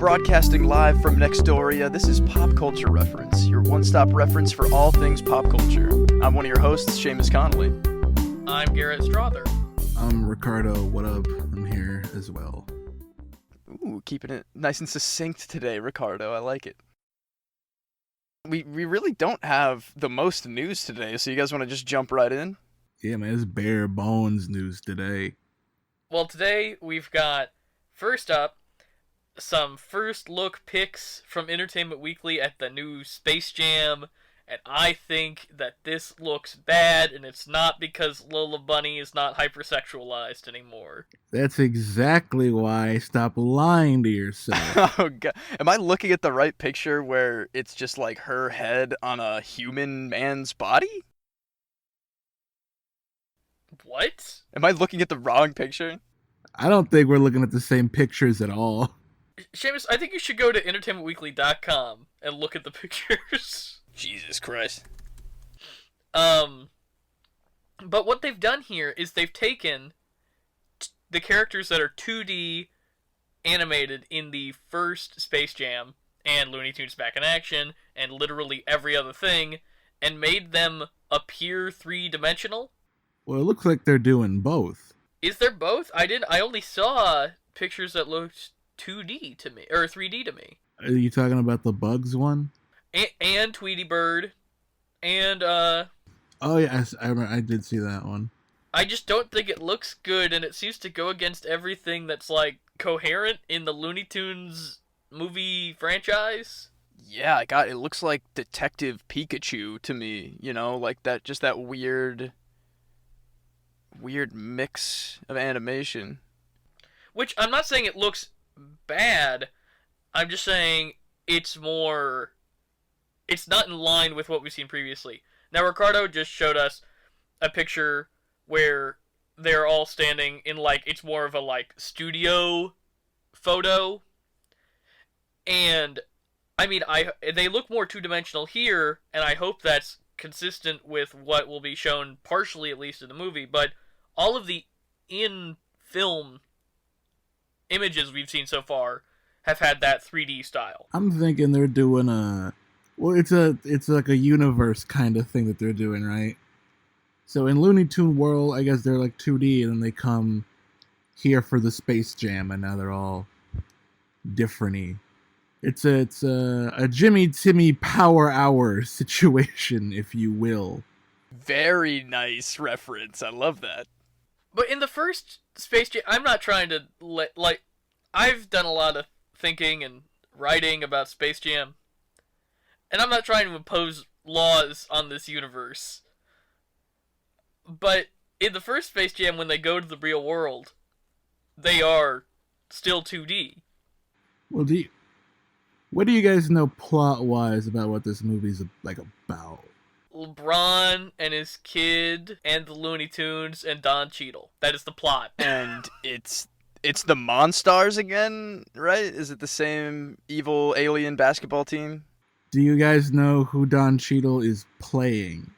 Broadcasting live from Nextoria, this is Pop Culture Reference, your one-stop reference for all things pop culture. I'm one of your hosts, Seamus Connolly. I'm Garrett Strother. I'm Ricardo. What up? I'm here as well. Ooh, keeping it nice and succinct today, Ricardo. I like it. We really don't have the most news today, so you guys want to just jump right in? Yeah, man, it's bare bones news today. Well, today we've got, first up, some first look pics from Entertainment Weekly at the new Space Jam, and I think that this looks bad, and it's not because Lola Bunny is not hypersexualized anymore. That's exactly why. Stop lying to yourself. Oh, God. Am I looking at the right picture where it's just like her head on a human man's body? What? Am I looking at the wrong picture? I don't think we're looking at the same pictures at all. Seamus, I think you should go to entertainmentweekly.com and look at the pictures. Jesus Christ. But what they've done here is they've taken the characters that are 2D animated in the first Space Jam and Looney Tunes Back in Action and literally every other thing and made them appear three-dimensional. Well, it looks like they're doing both. Is there both? I only saw pictures that looked 2D to me, or 3D to me. Are you talking about the Bugs one? And Tweety Bird, and Oh, yes, I did see that one. I just don't think it looks good, and it seems to go against everything that's, like, coherent in the Looney Tunes movie franchise. Yeah, it looks like Detective Pikachu to me, you know, like that, just that weird mix of animation. Which, I'm not saying it looks bad, I'm just saying it's not in line with what we've seen previously. Now, Ricardo just showed us a picture where they're all standing in, like, it's more of a, like, studio photo. And, I mean, they look more two-dimensional here, and I hope that's consistent with what will be shown, partially at least, in the movie. But all of the in-film images we've seen so far have had that 3D style. I'm thinking they're doing it's like a universe kind of thing that they're doing, right? So in Looney Tune World, I guess they're like 2D, and then they come here for the Space Jam, and now they're all different-y. It's a Jimmy Timmy Power Hour situation, if you will. Very nice reference. I love that. But in the first Space Jam, I'm not trying to I've done a lot of thinking and writing about Space Jam, and I'm not trying to impose laws on this universe. But in the first Space Jam, when they go to the real world, they are still 2D. Well, what do you guys know plot-wise about what this movie's like about? LeBron and his kid and the Looney Tunes and Don Cheadle. That is the plot. And it's the Monstars again, right? Is it the same evil alien basketball team? Do you guys know who Don Cheadle is playing?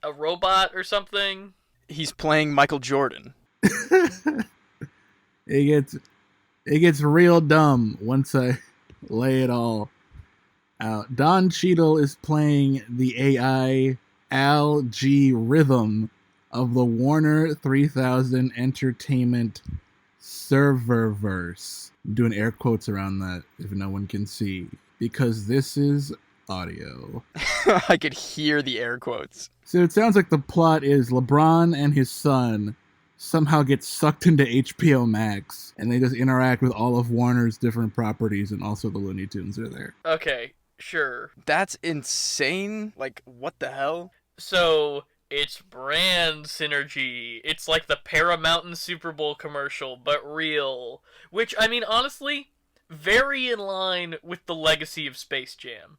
A robot or something? He's playing Michael Jordan. It gets real dumb once I lay it all out. Don Cheadle is playing the AI algorithm of the Warner 3000 Entertainment serververse. I'm doing air quotes around that if no one can see, because this is audio. I could hear the air quotes. So it sounds like the plot is LeBron and his son somehow get sucked into HBO Max, and they just interact with all of Warner's different properties, and also the Looney Tunes are there. Okay, sure. That's insane. Like, what the hell? So, it's brand synergy. It's like the Paramount Super Bowl commercial, but real. Which, I mean, honestly, very in line with the legacy of Space Jam.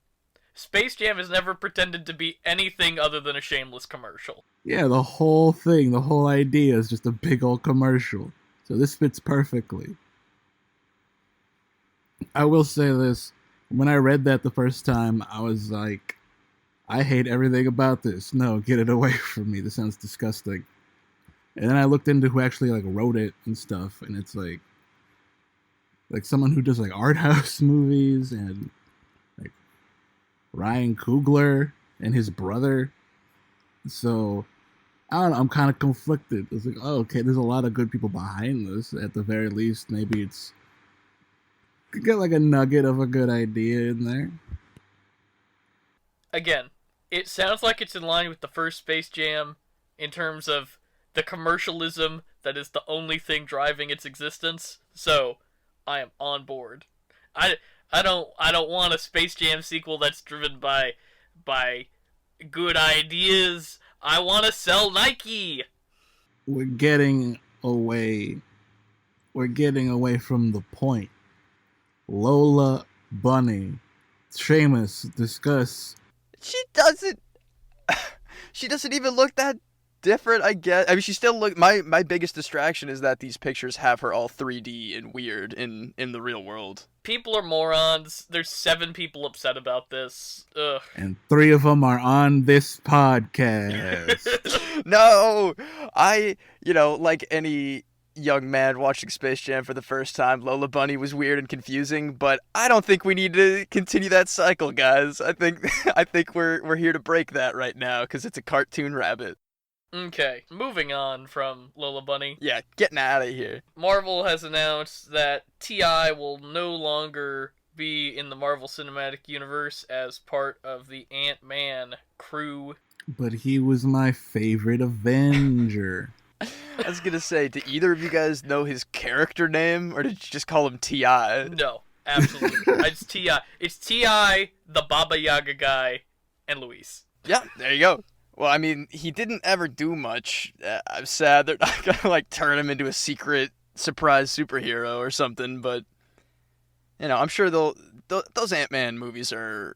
Space Jam has never pretended to be anything other than a shameless commercial. Yeah, the whole thing, the whole idea is just a big old commercial. So this fits perfectly. I will say this. When I read that the first time, I was like, I hate everything about this. No, get it away from me. This sounds disgusting. And then I looked into who actually like wrote it and stuff, and it's like, like someone who does like art house movies, and like Ryan Coogler and his brother. So I don't know, I'm kind of conflicted. It's like, oh, okay, there's a lot of good people behind this. At the very least, maybe it's could get like a nugget of a good idea in there. Again, it sounds like it's in line with the first Space Jam in terms of the commercialism that is the only thing driving its existence. So, I am on board. I don't want a Space Jam sequel that's driven by good ideas. I want to sell Nike. We're getting away. We're getting away from the point. Lola Bunny, Seamus, discuss. She doesn't. She doesn't even look that different. I guess. I mean, she still look. My biggest distraction is that these pictures have her all 3D and weird in the real world. People are morons. There's 7 people upset about this. Ugh. And 3 of them are on this podcast. No, like any young man watching Space Jam for the first time, Lola Bunny was weird and confusing, but I don't think we need to continue that cycle, guys. I think we're here to break that right now because it's a cartoon rabbit. Okay, moving on from Lola Bunny. Yeah, getting out of here. Marvel has announced that T.I. will no longer be in the Marvel Cinematic Universe as part of the Ant-Man crew. But he was my favorite Avenger. I was gonna say, do either of you guys know his character name, or did you just call him T.I.? No, absolutely. It's T.I. It's T.I., the Baba Yaga guy, and Luis. Yeah, there you go. Well, I mean, he didn't ever do much. I'm sad they're not gonna turn him into a secret surprise superhero or something. But I'm sure those Ant-Man movies are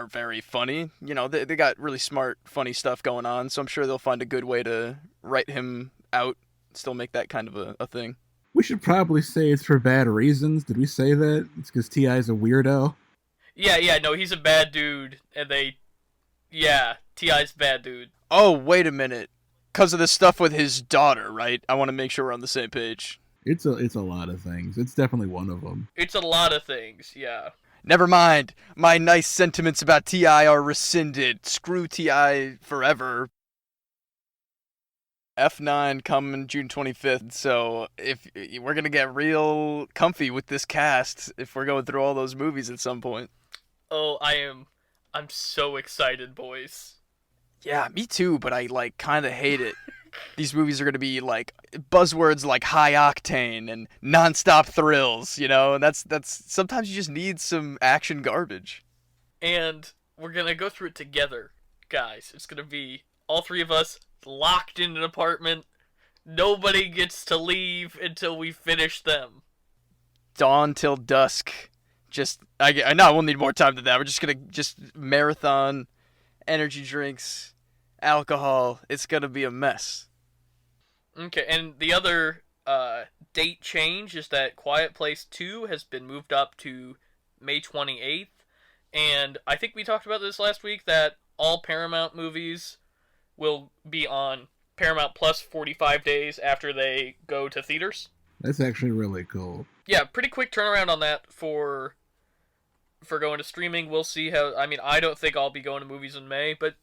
very funny. They got really smart, funny stuff going on. So I'm sure they'll find a good way to write him out, still make that kind of a thing. We should probably say it's for bad reasons. Did we say that? It's because T.I.'s a weirdo? Yeah, no, he's a bad dude, and T.I.'s bad dude. Oh, wait a minute. Because of the stuff with his daughter, right? I want to make sure we're on the same page. It's a lot of things. It's definitely one of them. It's a lot of things, yeah. Never mind. My nice sentiments about T.I. are rescinded. Screw T.I. forever. F9 coming June 25th, so if we're going to get real comfy with this cast if we're going through all those movies at some point. Oh, I'm so excited, boys. Yeah, me too, but I kind of hate it. These movies are going to be buzzwords like high octane and nonstop thrills, and that's sometimes you just need some action garbage. And we're going to go through it together, guys. It's going to be all 3 of us locked in an apartment. Nobody gets to leave until we finish them. Dawn till dusk. I know we'll need more time than that. We're just gonna marathon, energy drinks, alcohol. It's gonna be a mess. Okay, and the other date change is that Quiet Place 2 has been moved up to May 28th. And I think we talked about this last week, that all Paramount movies will be on Paramount Plus 45 days after they go to theaters. That's actually really cool. Yeah, pretty quick turnaround on that for going to streaming. We'll see how. I mean, I don't think I'll be going to movies in May, but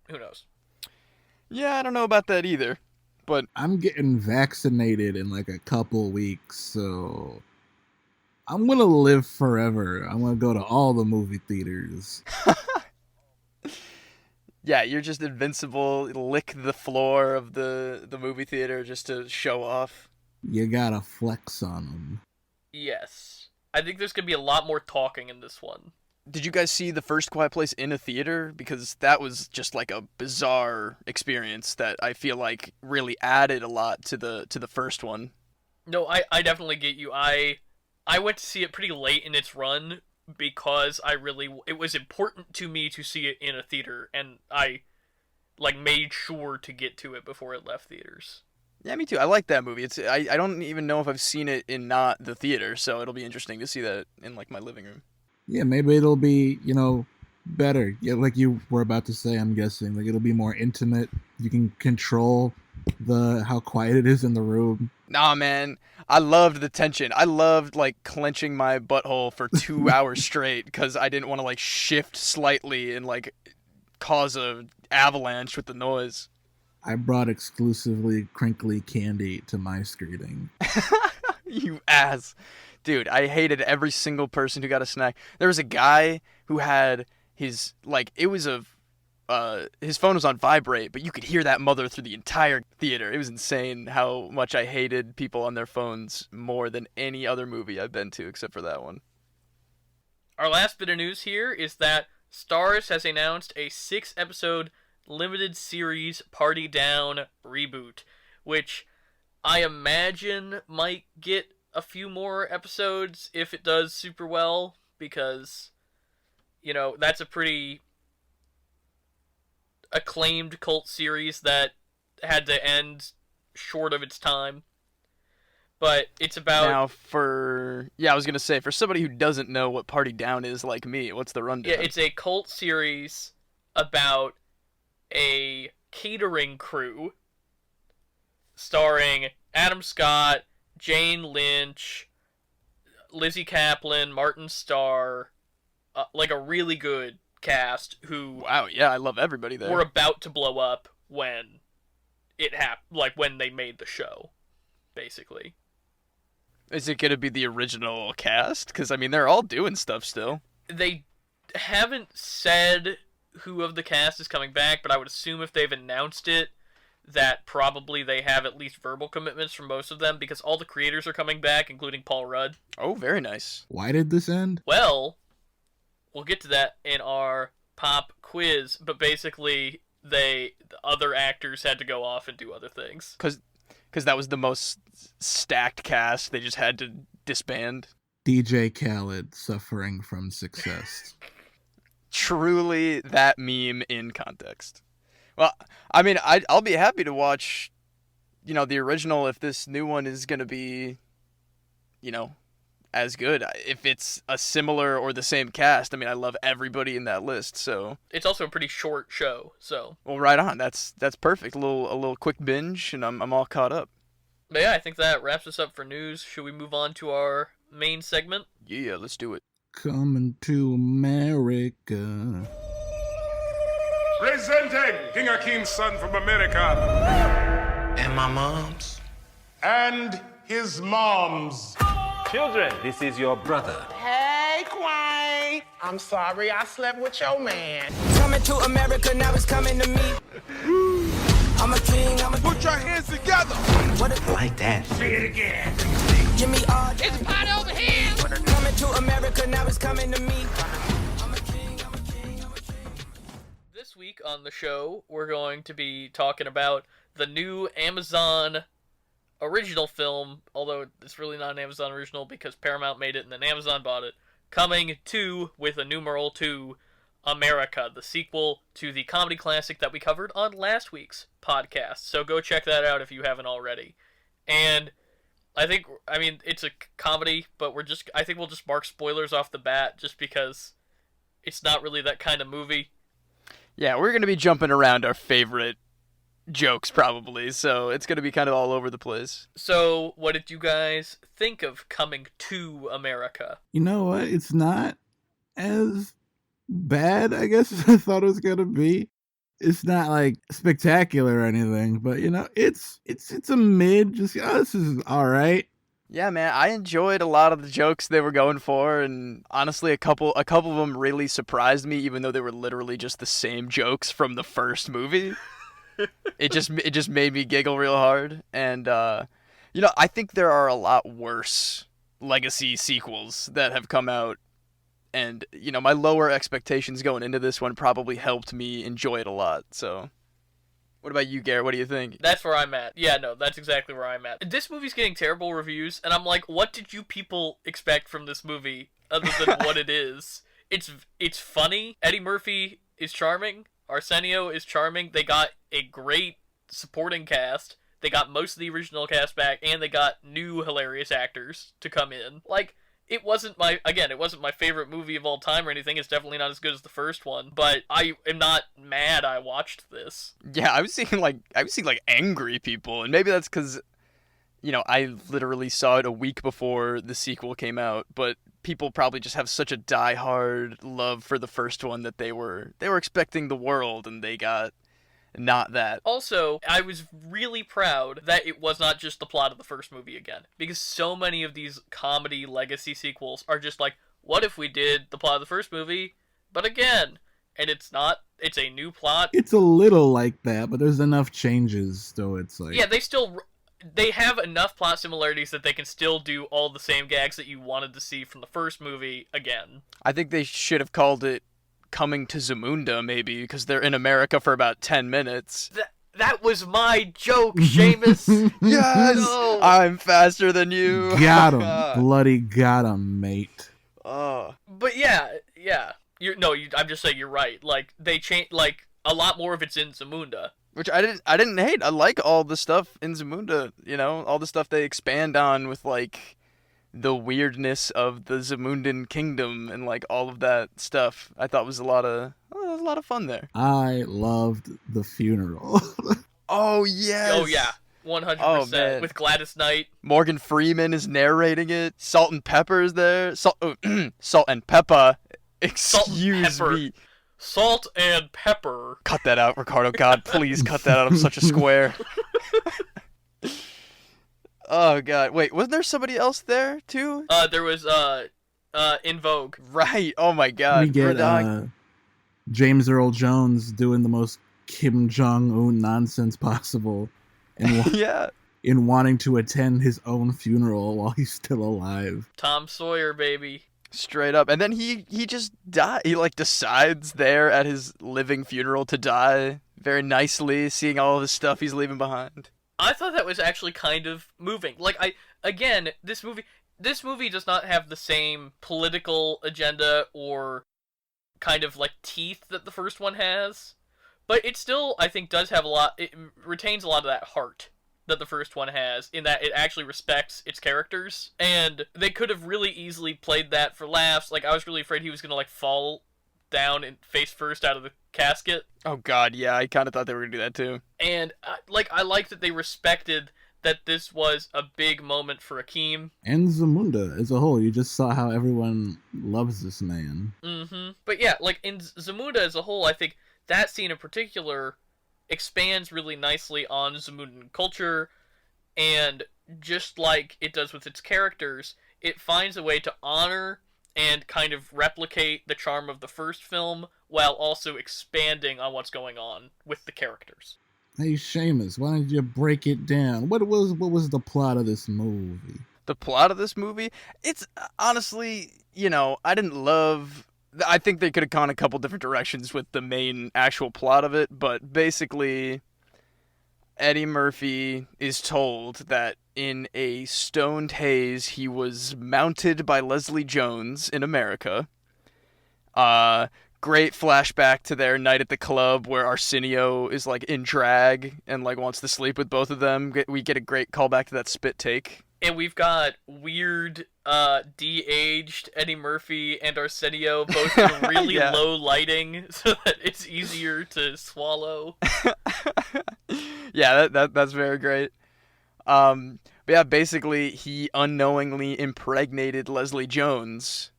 who knows? Yeah, I don't know about that either. But I'm getting vaccinated in a couple weeks, so I'm gonna live forever. I'm gonna go to all the movie theaters. Yeah, you're just invincible. Lick the floor of the movie theater just to show off. You gotta flex on them. Yes. I think there's going to be a lot more talking in this one. Did you guys see the first Quiet Place in a theater? Because that was just a bizarre experience that I feel really added a lot to the first one. No, I definitely get you. I went to see it pretty late in its run because it was important to me to see it in a theater, and I made sure to get to it before it left theaters. Yeah, me too. I like that movie. I don't even know if I've seen it in not the theater, so it'll be interesting to see that in my living room. Yeah, maybe it'll be, better. Yeah, like you were about to say, I'm guessing. It'll be more intimate. You can control the how quiet it is in the room. Nah, man. I loved the tension. I loved like clenching my butthole for 2 hours straight because I didn't want to like shift slightly and like cause a avalanche with the noise. I brought exclusively crinkly candy to my screening. You ass. Dude, I hated every single person who got a snack. There was a guy who had his like it was a his phone was on vibrate, but you could hear that mother through the entire theater. It was insane how much I hated people on their phones more than any other movie I've been to except for that one. Our last bit of news here is that Starz has announced a 6-episode limited series Party Down reboot, which I imagine might get a few more episodes if it does super well, because, you know, that's a pretty acclaimed cult series that had to end short of its time. But it's about... Now, I was going to say, for somebody who doesn't know what Party Down is like me, what's the rundown? Yeah, it's a cult series about a catering crew starring Adam Scott, Jane Lynch, Lizzie Kaplan, Martin Starr, like a really good cast who Wow, yeah, I love everybody there. were about to blow up when it happened, like when they made the show, basically. Is it going to be the original cast? Because, I mean, they're all doing stuff still. They haven't said who of the cast is coming back, but I would assume if they've announced it, that probably they have at least verbal commitments from most of them, because all the creators are coming back, including Paul Rudd. Oh, very nice. Why did this end? Well, we'll get to that in our pop quiz, but basically the other actors had to go off and do other things. Because that was the most stacked cast. They just had to disband. DJ Khaled suffering from success. Truly that meme in context. Well, I mean, I'll be happy to watch, the original if this new one is going to be, as good. If it's a similar or the same cast, I mean, I love everybody in that list, so. It's also a pretty short show, so. Well, right on. That's perfect. A little quick binge, and I'm all caught up. But yeah, I think that wraps us up for news. Should we move on to our main segment? Yeah, let's do it. Coming to America. Presenting King Akeem's son from America. And my mom's. And his mom's. Children, this is your brother. Hey, Quine. I'm sorry I slept with your man. Coming to America, now it's coming to me. I'm a king, Put your hands together. I like that. Say it again. give me all. It's a party over here. Coming to America, now it's coming to me. This week on the show, we're going to be talking about the new Amazon original film, although it's really not an Amazon original because Paramount made it and then Amazon bought it, Coming to, with a numeral 2, America, the sequel to the comedy classic that we covered on last week's podcast. So go check that out if you haven't already. And I mean, it's a comedy, but I think we'll just mark spoilers off the bat just because it's not really that kind of movie. Yeah, we're going to be jumping around our favorite jokes probably, so it's going to be kind of all over the place. So, what did you guys think of Coming to America? You know what? It's not as bad, I guess, as I thought it was going to be. It's not like spectacular or anything, but it's a mid, just this is all right. Yeah, man, I enjoyed a lot of the jokes they were going for, and honestly, a couple of them really surprised me, even though they were literally just the same jokes from the first movie. It just made me giggle real hard, and I think there are a lot worse legacy sequels that have come out, and my lower expectations going into this one probably helped me enjoy it a lot. So, what about you, Garrett? What do you think? That's where I'm at. Yeah, no, that's exactly where I'm at. This movie's getting terrible reviews, and I'm like, what did you people expect from this movie other than what it is? It's funny. Eddie Murphy is charming. Arsenio is charming. They got a great supporting cast. They got most of the original cast back, and they got new hilarious actors to come in. Like, it wasn't my favorite movie of all time or anything. It's definitely not as good as the first one, but I am not mad I watched this. Yeah, I was seeing like angry people, and maybe that's because I literally saw it a week before the sequel came out, but people probably just have such a die-hard love for the first one that they were expecting the world, and they got not that. Also, I was really proud that it was not just the plot of the first movie again, because so many of these comedy legacy sequels are just like, what if we did the plot of the first movie, but again? And it's not. It's a new plot. It's a little like that, but there's enough changes, so it's like... Yeah, they have enough plot similarities that they can still do all the same gags that you wanted to see from the first movie again. I think they should have called it Coming to Zamunda, maybe, because they're in America for about 10 minutes. That was my joke, Seamus! Yes! No! I'm faster than you! Got him. Bloody got him, mate. Oh. But yeah. I'm just saying you're right. Like, they changed, like, a lot more of it's in Zamunda. Which I didn't hate. I like all the stuff in Zamunda, all the stuff they expand on with, like, the weirdness of the Zamundan kingdom and, like, all of that stuff. I thought was a lot of fun there. I loved the funeral. Oh, yes! Oh, yeah. 100%. Oh, man. With Gladys Knight. Morgan Freeman is narrating it. Salt and Pepper's there. Salt and Peppa. Excuse me. Salt and Pepper. Cut that out, Ricardo. God, please cut that out. I'm such a square. Oh, God. Wait, wasn't there somebody else there, too? There was, In Vogue. Right. Oh, my God. We get James Earl Jones doing the most Kim Jong-un nonsense possible. And yeah. In wanting to attend his own funeral while he's still alive. Tom Sawyer, baby. Straight up. And then he just died. He, like, decides there at his living funeral to die very nicely, seeing all of his stuff he's leaving behind. I thought that was actually kind of moving. Like, this movie does not have the same political agenda or kind of, like, teeth that the first one has. But it still, I think, does have it retains a lot of that heart that the first one has, in that it actually respects its characters. And they could have really easily played that for laughs. Like, I was really afraid he was gonna, like, fall down and face first out of the casket. Oh, God, yeah, I kind of thought they were gonna do that, too. And, I like that they respected that this was a big moment for Akeem. And Zamunda as a whole. You just saw how everyone loves this man. Mm-hmm. But yeah, like, in Zamunda as a whole, I think that scene in particular expands really nicely on Zamundan culture, and just like it does with its characters, it finds a way to honor and kind of replicate the charm of the first film while also expanding on what's going on with the characters. Hey, Seamus, why don't you break it down? What was the plot of this movie? The plot of this movie? It's honestly, I didn't love... I think they could have gone a couple different directions with the main actual plot of it, but basically, Eddie Murphy is told that in a stoned haze, he was mounted by Leslie Jones in America. Great flashback to their night at the club where Arsenio is, like, in drag and, like, wants to sleep with both of them. We get a great callback to that spit take. And we've got weird, de-aged Eddie Murphy and Arsenio both in really low lighting so that it's easier to swallow. Yeah, that's very great. But yeah, basically, he unknowingly impregnated Leslie Jones.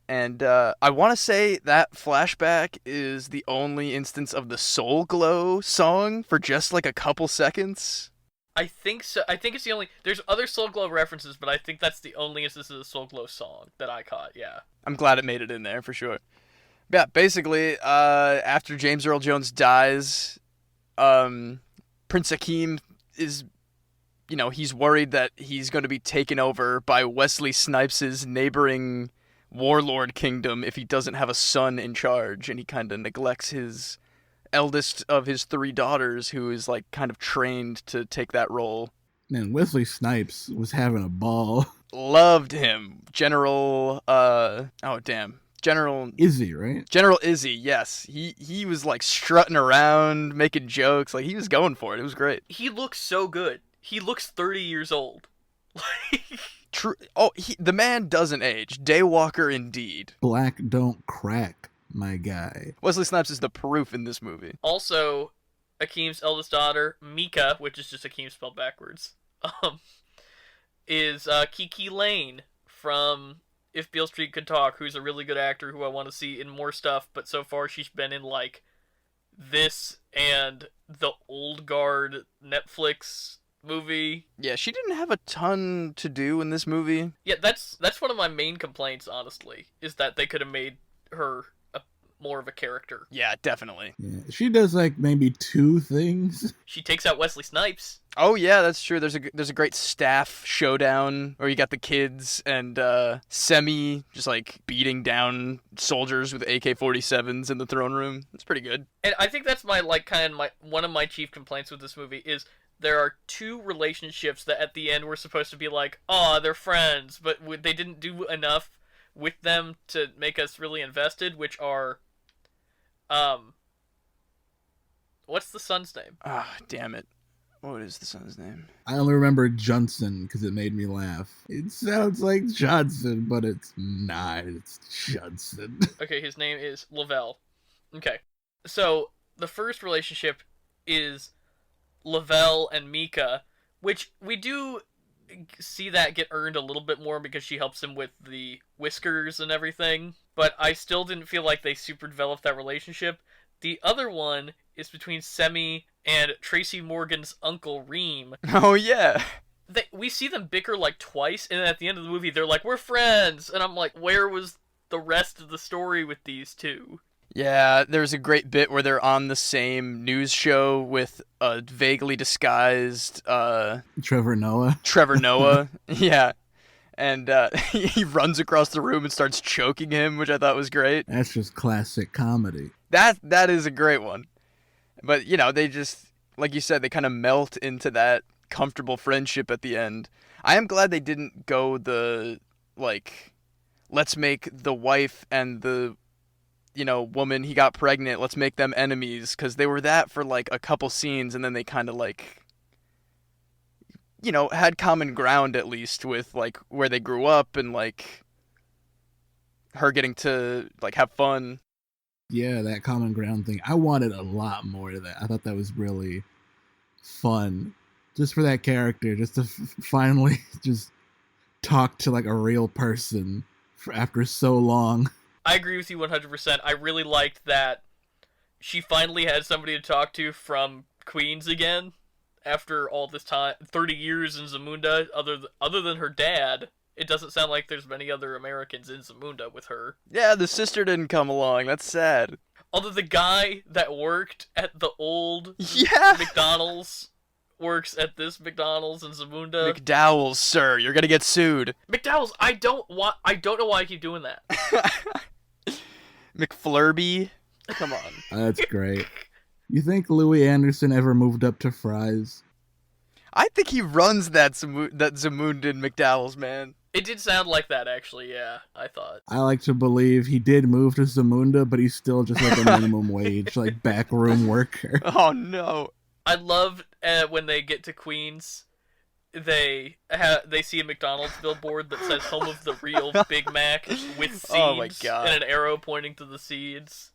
And I want to say that flashback is the only instance of the Soul Glow song for just, like, a couple seconds. I think so. I think it's the only... There's other Soul Glow references, but I think that's the only instance of the Soul Glow song that I caught, yeah. I'm glad it made it in there, for sure. But yeah, basically, after James Earl Jones dies, Prince Akeem is... he's worried that he's going to be taken over by Wesley Snipes' neighboring warlord kingdom if he doesn't have a son in charge, and he kind of neglects his eldest of his 3 daughters, who is, like, kind of trained to take that role. Man, Wesley Snipes was having a ball. Loved him. General Izzy, right? General Izzy, yes. He was, like, strutting around, making jokes. Like, he was going for it. It was great. He looks so good. He looks 30 years old. True. Oh, the man doesn't age. Daywalker indeed. Black don't crack, my guy. Wesley Snipes is the proof in this movie. Also, Akeem's eldest daughter, Mika, which is just Akeem spelled backwards, is Kiki Lane from If Beale Street Could Talk, who's a really good actor who I want to see in more stuff, but so far she's been in, like, this and the Old Guard Netflix movie. Yeah, she didn't have a ton to do in this movie. Yeah, that's one of my main complaints, honestly, is that they could have made her more of a character. Yeah, definitely. Yeah, she does like maybe 2 things. She takes out Wesley Snipes. Oh yeah, that's true. There's a great staff showdown where you got the kids and Semi just like beating down soldiers with AK-47s in the throne room. It's pretty good. And I think that's my one of my chief complaints with this movie is there are 2 relationships that at the end were supposed to be like, oh, they're friends, but they didn't do enough with them to make us really invested, which are what's the son's name? Ah, damn it. What is the son's name? I only remember Johnson because it made me laugh. It sounds like Johnson, but it's not. It's Johnson. Okay, his name is Lavelle. Okay. So, the first relationship is Lavelle and Mika, which we do see that get earned a little bit more because she helps him with the whiskers and everything, but I still didn't feel like they super developed that relationship. The other one is between Semi and Tracy Morgan's uncle Reem. Oh yeah. We see them bicker like twice, and then at the end of the movie they're like, we're friends, and I'm like, where was the rest of the story with these two? Yeah, there's a great bit where they're on the same news show with a vaguely disguised Trevor Noah. Trevor Noah. Yeah. And he runs across the room and starts choking him, which I thought was great. That's just classic comedy. That is a great one. But, you know, they just, like you said, they kind of melt into that comfortable friendship at the end. I am glad they didn't go the, like, let's make the wife and the, you know, woman he got pregnant, let's make them enemies, because they were that for, like, a couple scenes, and then they kind of, like, you know, had common ground at least with, like, where they grew up and, like, her getting to, like, have fun. Yeah, that common ground thing. I wanted a lot more of that. I thought that was really fun. Just for that character, just to finally just talk to, like, a real person after so long. I agree with you 100%. I really liked that she finally had somebody to talk to from Queens again. After all this time, 30 years in Zamunda, other than her dad, it doesn't sound like there's many other Americans in Zamunda with her. Yeah, the sister didn't come along. That's sad. Although the guy that worked at the old McDonald's works at this McDonald's in Zamunda. McDowell's, sir, you're gonna get sued. McDowell's, I don't know why I keep doing that. McFlurby, come on. That's great. You think Louis Anderson ever moved up to Fry's? I think he runs that Zamundan McDowell's, man. It did sound like that, actually, yeah, I thought. I like to believe he did move to Zamunda, but he's still just like a minimum wage, like backroom worker. Oh, no. I love when they get to Queens, they see a McDonald's billboard that says home of the real Big Mac with seeds Oh my God. and an arrow pointing to the seeds.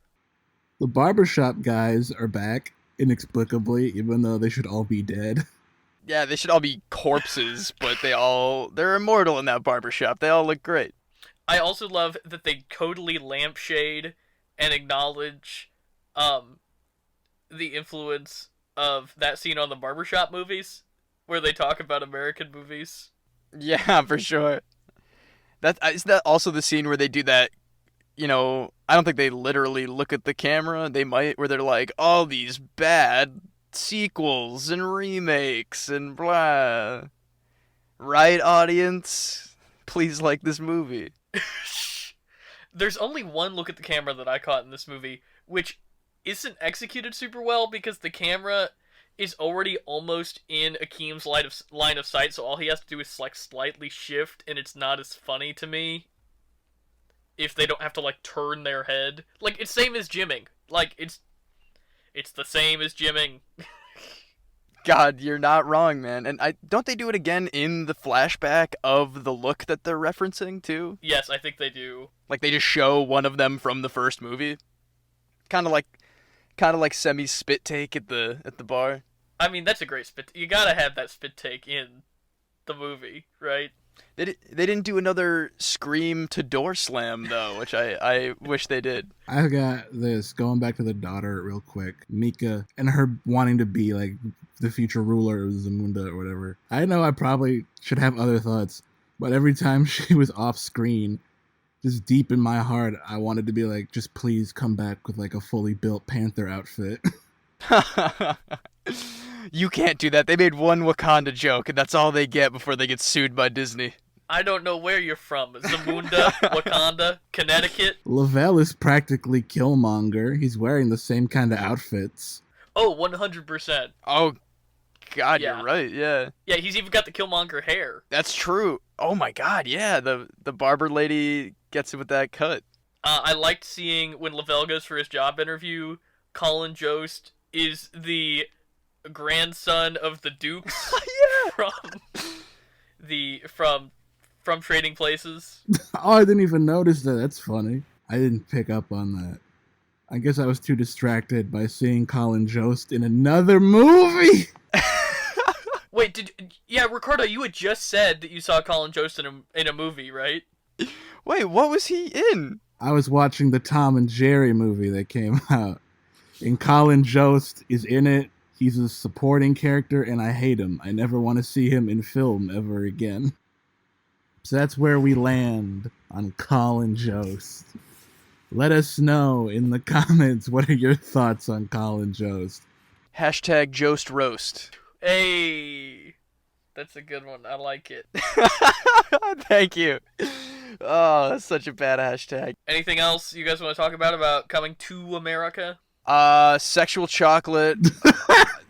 The barbershop guys are back, inexplicably, even though they should all be dead. Yeah, they should all be corpses, but they're immortal in that barbershop. They all look great. I also love that they totally lampshade and acknowledge the influence of that scene on the barbershop movies, where they talk about American movies. Yeah, for sure. Isn't that also the scene where they do that, you know, I don't think they literally look at the camera. They might, where they're like, all these bad sequels and remakes and blah. Right, audience? Please like this movie. There's only one look at the camera that I caught in this movie, which isn't executed super well because the camera is already almost in Akeem's line of sight, so all he has to do is like slightly shift, and it's not as funny to me if they don't have to like turn their head. Like, it's same as gymming. Like, it's the same as gymming. God, you're not wrong, man. And I don't they do it again in the flashback of the look that they're referencing too? Yes, I think they do. Like they just show one of them from the first movie, kind of like Semi's spit take at the bar. I mean, that's a great spit. You gotta have that spit take in the movie, right? They didn't do another scream to door slam though, which I wish they did. I got this, going back to the daughter real quick. Mika and her wanting to be like the future ruler of Zamunda or whatever. I know I probably should have other thoughts, but every time she was off screen, just deep in my heart, I wanted to be like, just please come back with like a fully built Panther outfit. You can't do that. They made one Wakanda joke, and that's all they get before they get sued by Disney. I don't know where you're from. Zamunda, Wakanda, Connecticut. Lavelle is practically Killmonger. He's wearing the same kind of outfits. Oh, 100%. Oh, God, Yeah. you're right. Yeah, Yeah, he's even got the Killmonger hair. that's true. Oh my God, yeah. The barber lady gets it with that cut. I liked seeing when Lavelle goes for his job interview, Colin Jost is the grandson of the Dukes Yeah. from Trading Places. Oh, I didn't even notice that. That's funny. I didn't pick up on that. I guess I was too distracted by seeing Colin Jost in another movie. Wait, Ricardo, you had just said that you saw Colin Jost in a movie, right? Wait, what was he in? I was watching the Tom and Jerry movie that came out, and Colin Jost is in it. He's a supporting character, and I hate him. I never want to see him in film ever again. So that's where we land on Colin Jost. Let us know in the comments, what are your thoughts on Colin Jost? Hashtag Jost Roast. Hey, that's a good one. I like it. Thank you. Oh, that's such a bad hashtag. Anything else you guys want to talk about coming to America? Sexual chocolate.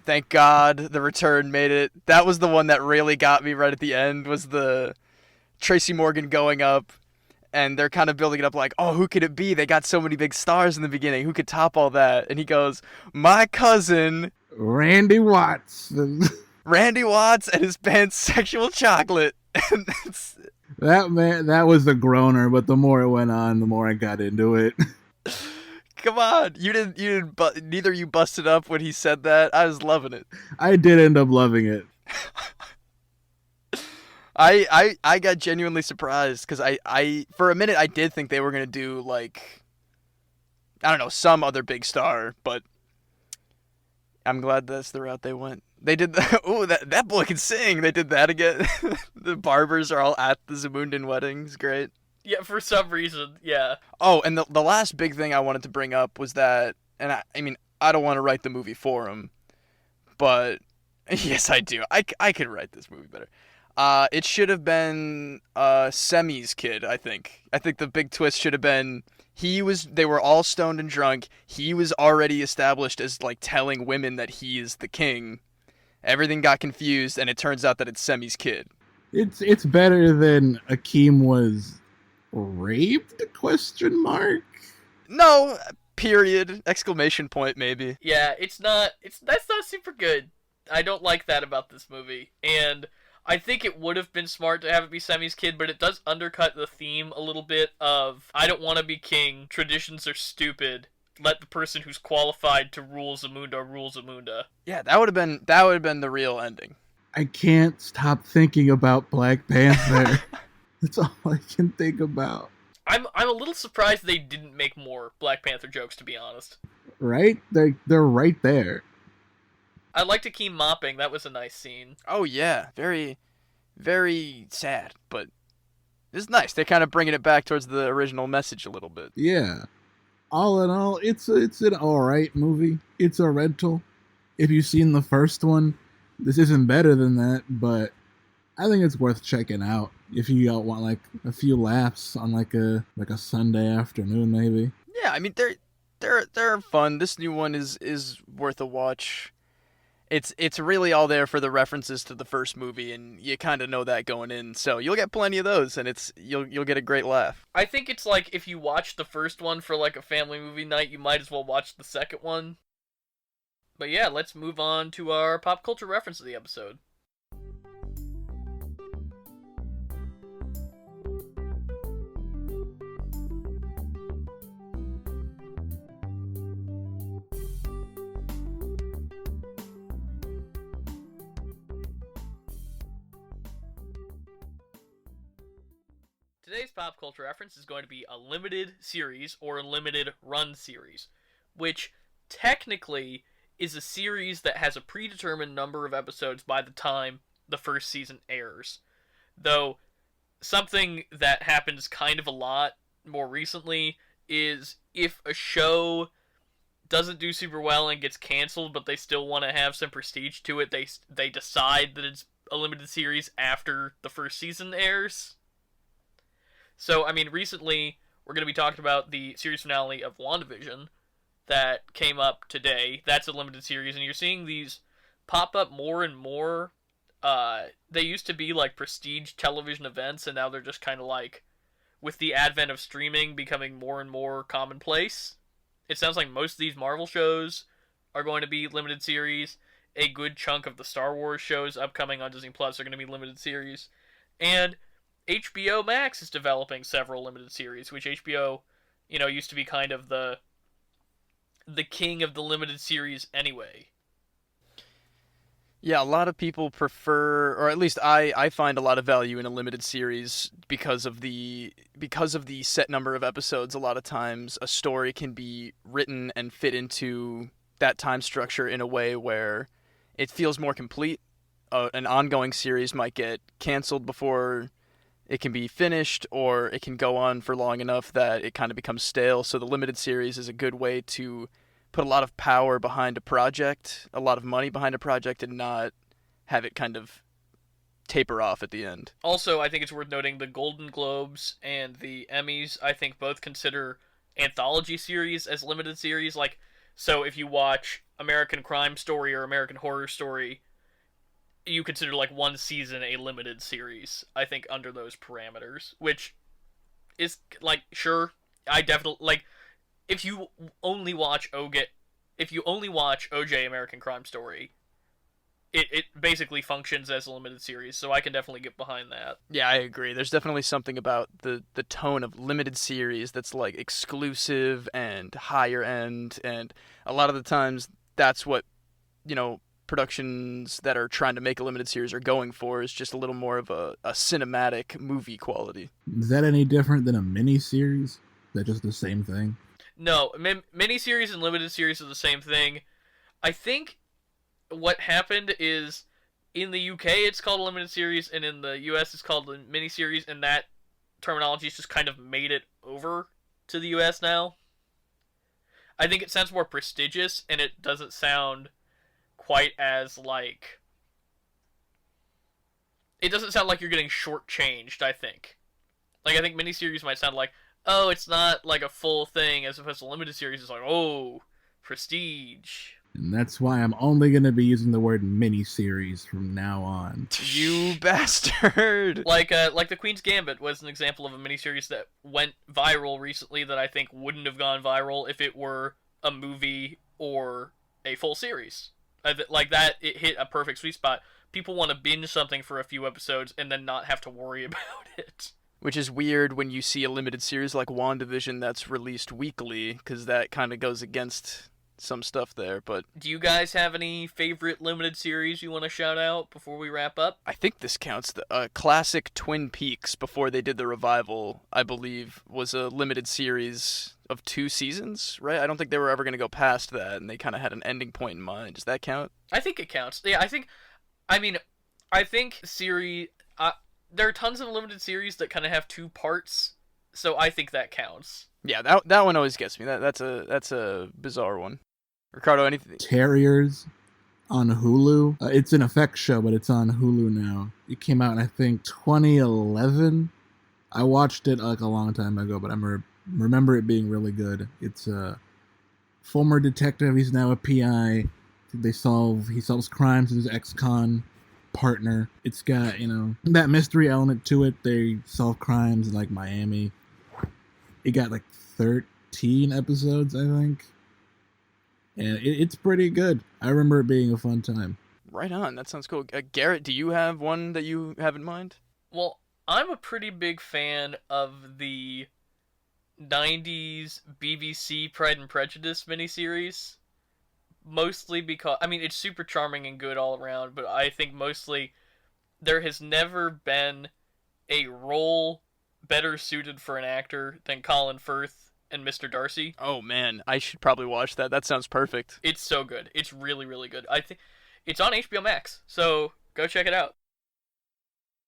Thank God the return made it. That was the one that really got me right at the end, was the Tracy Morgan going up, and they're kind of building it up like, oh, who could it be? They got so many big stars in the beginning. Who could top all that? And he goes, my cousin, Randy Watson. Randy Watts, and his band Sexual Chocolate. And That was a groaner, but the more it went on, the more I got into it. come on, neither you busted up when he said that. I was loving it. I did end up loving it. I got genuinely surprised because I for a minute I did think they were gonna do like, I don't know, some other big star, but I'm glad that's the route they went. They did that boy can sing. They did that again. The barbers are all at the Zamundan weddings. Great. Yeah, for some reason, yeah. Oh, and the last big thing I wanted to bring up was that, and I mean, I don't want to write the movie for him, but yes, I do. I could write this movie better. It should have been Semi's kid, I think. I think the big twist should have been they were all stoned and drunk. He was already established as like telling women that he is the king. Everything got confused, and it turns out that it's Semi's kid. It's better than Akeem was raped? Question mark. No, period, exclamation point, maybe. Yeah, that's not super good. I don't like that about this movie. And I think it would have been smart to have it be Semi's kid, but it does undercut the theme a little bit of, I don't want to be king, traditions are stupid, let the person who's qualified to rule Zamunda rule Zamunda. Yeah, that would have been the real ending. I can't stop thinking about Black Panther. That's all I can think about. I'm a little surprised they didn't make more Black Panther jokes, to be honest. Right? They're right there. I liked Akeem mopping. That was a nice scene. Oh yeah, very, very sad, but it's nice. They're kind of bringing it back towards the original message a little bit. Yeah. All in all, it's an alright movie. It's a rental. If you've seen the first one, this isn't better than that, but I think it's worth checking out if you want like a few laughs on like a Sunday afternoon maybe. Yeah, I mean they're fun. This new one is worth a watch. It's really all there for the references to the first movie, and you kind of know that going in, so you'll get plenty of those, and you'll get a great laugh. I think it's like if you watch the first one for like a family movie night, you might as well watch the second one. But yeah, let's move on to our pop culture reference of the episode. Today's pop culture reference is going to be a limited series or a limited run series, which technically is a series that has a predetermined number of episodes by the time the first season airs. Though, something that happens kind of a lot more recently is if a show doesn't do super well and gets canceled, but they still want to have some prestige to it, they decide that it's a limited series after the first season airs. So, I mean, recently, we're going to be talking about the series finale of WandaVision that came up today. That's a limited series, and you're seeing these pop up more and more. They used to be, like, prestige television events, and now they're just kind of like, with the advent of streaming, becoming more and more commonplace. It sounds like most of these Marvel shows are going to be limited series. A good chunk of the Star Wars shows upcoming on Disney Plus are going to be limited series. And HBO Max is developing several limited series, which HBO, used to be kind of the king of the limited series anyway. Yeah, a lot of people prefer, or at least I find a lot of value in a limited series because of the set number of episodes. A lot of times a story can be written and fit into that time structure in a way where it feels more complete. An ongoing series might get canceled before it can be finished, or it can go on for long enough that it kind of becomes stale. So the limited series is a good way to put a lot of power behind a project, a lot of money behind a project, and not have it kind of taper off at the end. Also, I think it's worth noting the Golden Globes and the Emmys, I think both consider anthology series as limited series. Like, so if you watch American Crime Story or American Horror Story, you consider like one season a limited series, I think, under those parameters, which is like, sure, I definitely like, if you only watch OJ American Crime Story, it basically functions as a limited series, so I can definitely get behind that. Yeah, I agree. There's definitely something about the tone of limited series that's like exclusive and higher end, and a lot of the times that's what, productions that are trying to make a limited series are going for, is just a little more of a cinematic movie quality. Is that any different than a mini-series? Is that just the same thing? No, miniseries and limited series are the same thing. I think what happened is, in the UK it's called a limited series, and in the US it's called a miniseries, and that terminology's just kind of made it over to the US now. I think it sounds more prestigious, and it doesn't sound quite as, like... It doesn't sound like you're getting shortchanged, I think. Like, I think miniseries might sound like, oh, it's not like a full thing, as opposed to limited series. It's like, oh, prestige. And that's why I'm only going to be using the word mini-series from now on. You bastard! Like the Queen's Gambit was an example of a miniseries that went viral recently that I think wouldn't have gone viral if it were a movie or a full series. Like that, it hit a perfect sweet spot. People want to binge something for a few episodes and then not have to worry about it. Which is weird when you see a limited series like WandaVision that's released weekly, because that kind of goes against some stuff there. But do you guys have any favorite limited series you want to shout out before we wrap up? I think this counts. The classic Twin Peaks, before they did the revival, I believe, was a limited series of 2 seasons, right? I don't think they were ever going to go past that, and they kind of had an ending point in mind. Does that count? I think it counts. Yeah, I think series... there are tons of limited series that kind of have 2 parts, so I think that counts. Yeah, that one always gets me. That's a bizarre one. Ricardo, anything? Terriers on Hulu. It's an FX show, but it's on Hulu now. It came out in, I think, 2011. I watched it like a long time ago, but I remember it being really good. It's a former detective. He's now a PI. He solves crimes with his ex-con partner. It's got, that mystery element to it. They solve crimes in like Miami. It got like 13 episodes, I think. and it's pretty good. I remember it being a fun time. Right on. That sounds cool. Garrett, do you have one that you have in mind? Well, I'm a pretty big fan of the 90s BBC Pride and Prejudice miniseries. Mostly because, I mean, it's super charming and good all around, but I think mostly there has never been a role better suited for an actor than Colin Firth and Mr. Darcy. Oh man, I should probably watch that. That sounds perfect. It's so good. It's really, really good. I think it's on HBO Max, so go check it out.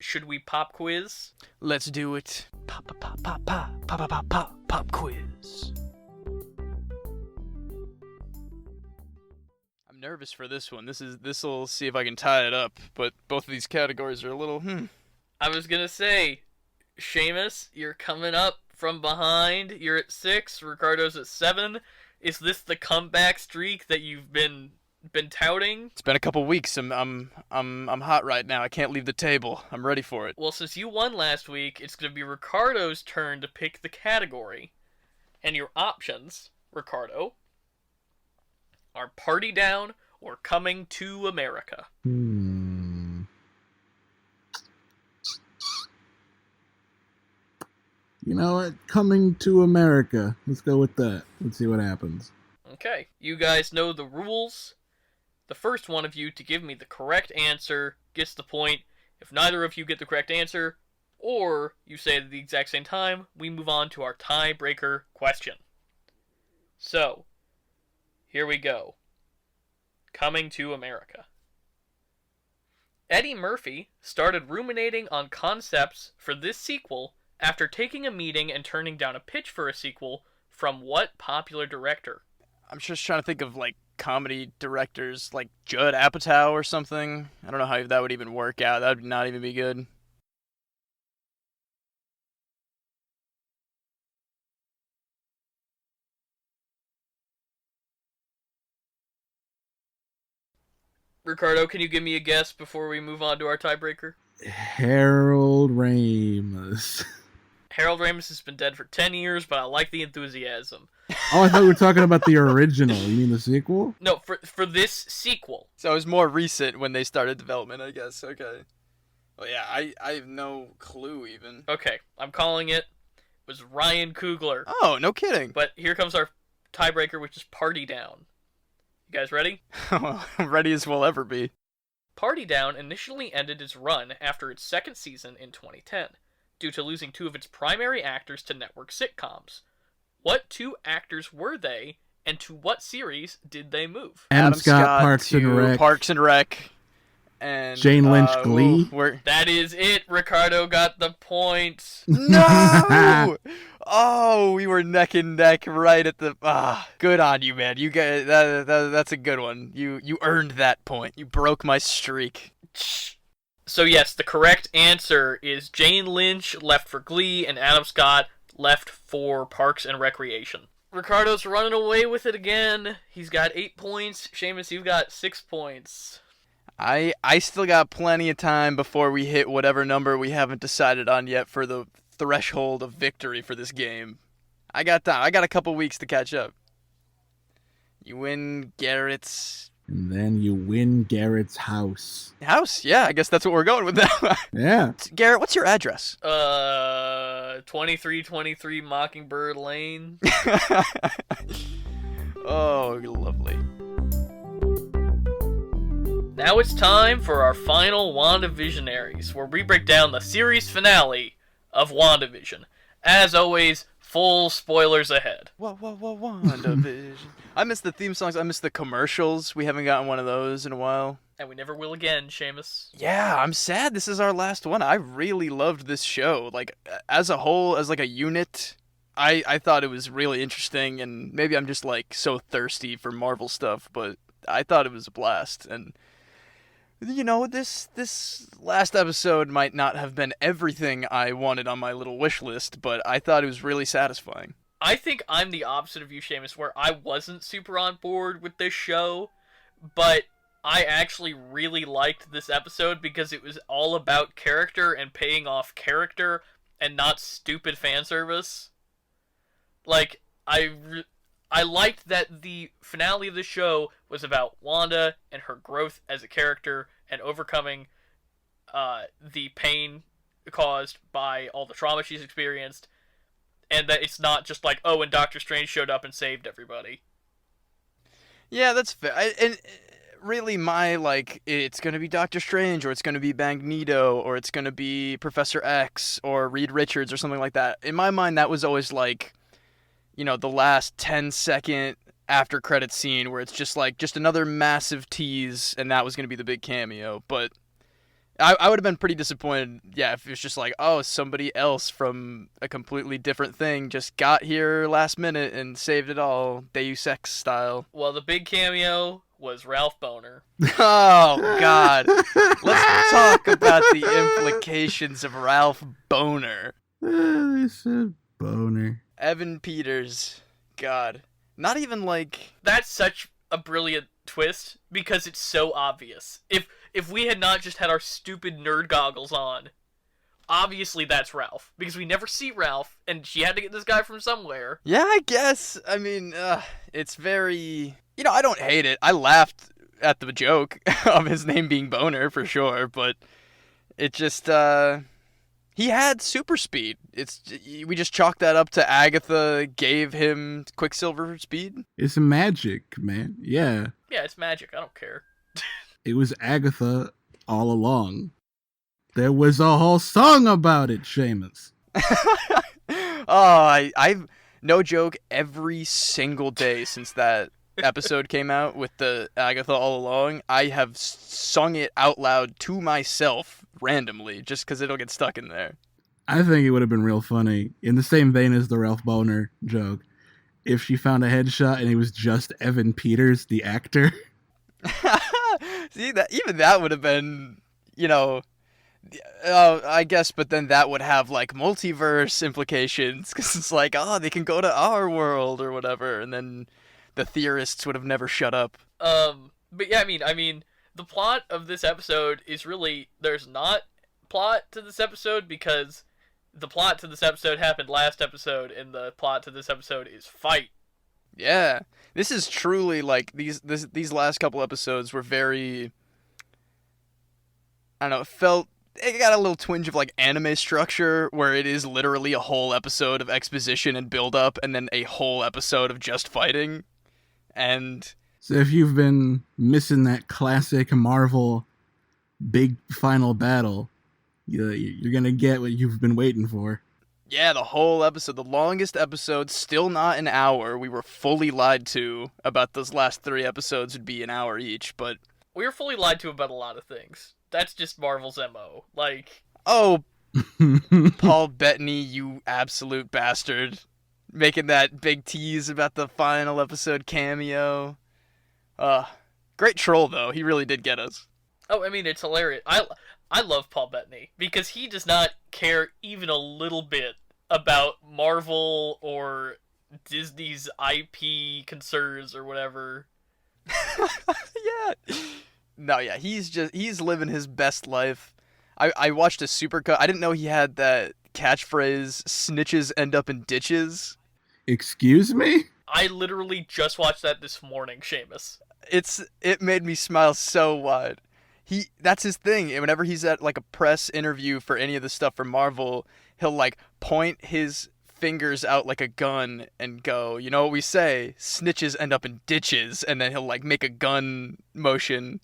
Should we pop quiz? Let's do it. Pop quiz. I'm nervous for this one. This'll see if I can tie it up, but both of these categories are a little I was gonna say, Seamus, you're coming up from behind. You're at 6. Ricardo's at 7. Is this the comeback streak that you've been touting? It's been a couple weeks. I'm hot right now. I can't leave the table. I'm ready for it. Well, since you won last week, it's gonna be Ricardo's turn to pick the category. And your options, Ricardo, are Party Down or Coming to America. You know what? Coming to America. Let's go with that. Let's see what happens. Okay, you guys know the rules. The first one of you to give me the correct answer gets the point. If neither of you get the correct answer, or you say it at the exact same time, we move on to our tiebreaker question. So, here we go. Coming to America. Eddie Murphy started ruminating on concepts for this sequel after taking a meeting and turning down a pitch for a sequel from what popular director? I'm just trying to think of like comedy directors like Judd Apatow or something. I don't know how that would even work out. That would not even be good. Ricardo, can you give me a guess before we move on to our tiebreaker? Harold Ramis. Harold Ramis has been dead for 10 years, but I like the enthusiasm. Oh, I thought we were talking about the original. You mean the sequel? No, for this sequel. So it was more recent when they started development, I guess. Okay. Well, yeah, I have no clue even. Okay, I'm calling it. It was Ryan Coogler. Oh, no kidding. But here comes our tiebreaker, which is Party Down. You guys ready? Ready as we'll ever be. Party Down initially ended its run after its second season in 2010, due to losing 2 of its primary actors to network sitcoms. What 2 actors were they, and to what series did they move? Adam Scott, Parks and Rec. Parks and Rec. And Jane Lynch, Glee. That is it. Ricardo got the point. No! Oh, we were neck and neck right at the. Good on you, man. You guys, that's a good one. You earned that point. You broke my streak. So yes, the correct answer is Jane Lynch left for Glee and Adam Scott left for Parks and Recreation. Ricardo's running away with it again. He's got 8 points. Seamus, you've got 6 points. I still got plenty of time before we hit whatever number we haven't decided on yet for the threshold of victory for this game. I got time. I got a couple weeks to catch up. You win Garrett's... And then you win Garrett's house. House? Yeah, I guess that's what we're going with now. Yeah. Garrett, what's your address? 2323 Mockingbird Lane. Oh, lovely. Now it's time for our final WandaVisionaries, where we break down the series finale of WandaVision. As always, full spoilers ahead. WandaVision. I miss the theme songs. I miss the commercials. We haven't gotten one of those in a while. And we never will again, Seamus. Yeah, I'm sad this is our last one. I really loved this show. Like, as a whole, as like a unit, I thought it was really interesting, and maybe I'm just like so thirsty for Marvel stuff, but I thought it was a blast. And you know, this last episode might not have been everything I wanted on my little wish list, but I thought it was really satisfying. I think I'm the opposite of you, Seamus, where I wasn't super on board with this show, but I actually really liked this episode because it was all about character and paying off character and not stupid fan service. Like, I I liked that the finale of the show was about Wanda and her growth as a character and overcoming the pain caused by all the trauma she's experienced, and that it's not just like, oh, and Doctor Strange showed up and saved everybody. Yeah, that's fair. And really, my, like, it's going to be Doctor Strange, or it's going to be Magneto, or it's going to be Professor X, or Reed Richards, or something like that. In my mind, that was always, like, you know, the last 10-second after credit scene where it's just, like, just another massive tease, and that was going to be the big cameo. But I would have been pretty disappointed, yeah, if it was just like, oh, somebody else from a completely different thing just got here last minute and saved it all, Deus Ex style. Well, the big cameo was Ralph Boner. Oh, God. Let's talk about the implications of Ralph Boner. They said boner. Evan Peters. God. Not even like... That's such a brilliant twist because it's so obvious. If we had not just had our stupid nerd goggles on, obviously that's Ralph. Because we never see Ralph, and she had to get this guy from somewhere. Yeah, I guess. I mean, it's very... You know, I don't hate it. I laughed at the joke of his name being Boner, for sure, but it just, he had super speed. We just chalked that up to Agatha gave him Quicksilver speed. It's magic, man. Yeah. Yeah, it's magic. I don't care. It was Agatha all along. There was a whole song about it, Seamus. I've, no joke, every single day since that episode came out with the Agatha all along, I have sung it out loud to myself randomly just because it'll get stuck in there. I think it would have been real funny, in the same vein as the Ralph Boner joke, if she found a headshot and it was just Evan Peters, the actor. See, that would have been, you know, I guess, but then that would have like multiverse implications because it's like, oh, they can go to our world or whatever, and then the theorists would have never shut up. But yeah, I mean, the plot of this episode is really, there's not plot to this episode because the plot to this episode happened last episode, and the plot to this episode is fight. Yeah, this is truly like these last couple episodes were very, I don't know, it got a little twinge of like anime structure where it is literally a whole episode of exposition and build up and then a whole episode of just fighting. And so if you've been missing that classic Marvel big final battle, you're going to get what you've been waiting for. Yeah, the whole episode, the longest episode, still not an hour. We were fully lied to about those last 3 episodes would be an hour each, but... We were fully lied to about a lot of things. That's just Marvel's MO. Like... Oh, Paul Bettany, you absolute bastard. Making that big tease about the final episode cameo. Great troll, though. He really did get us. Oh, I mean, it's hilarious. I love Paul Bettany because he does not care even a little bit about Marvel or Disney's IP concerns or whatever. Yeah. No, yeah, he's living his best life. I watched a supercut. I didn't know he had that catchphrase, snitches end up in ditches. Excuse me? I literally just watched that this morning, Seamus. It made me smile so wide. That's his thing. Whenever he's at like a press interview for any of the stuff from Marvel, he'll like point his fingers out like a gun and go, you know what we say, snitches end up in ditches, and then he'll like make a gun motion.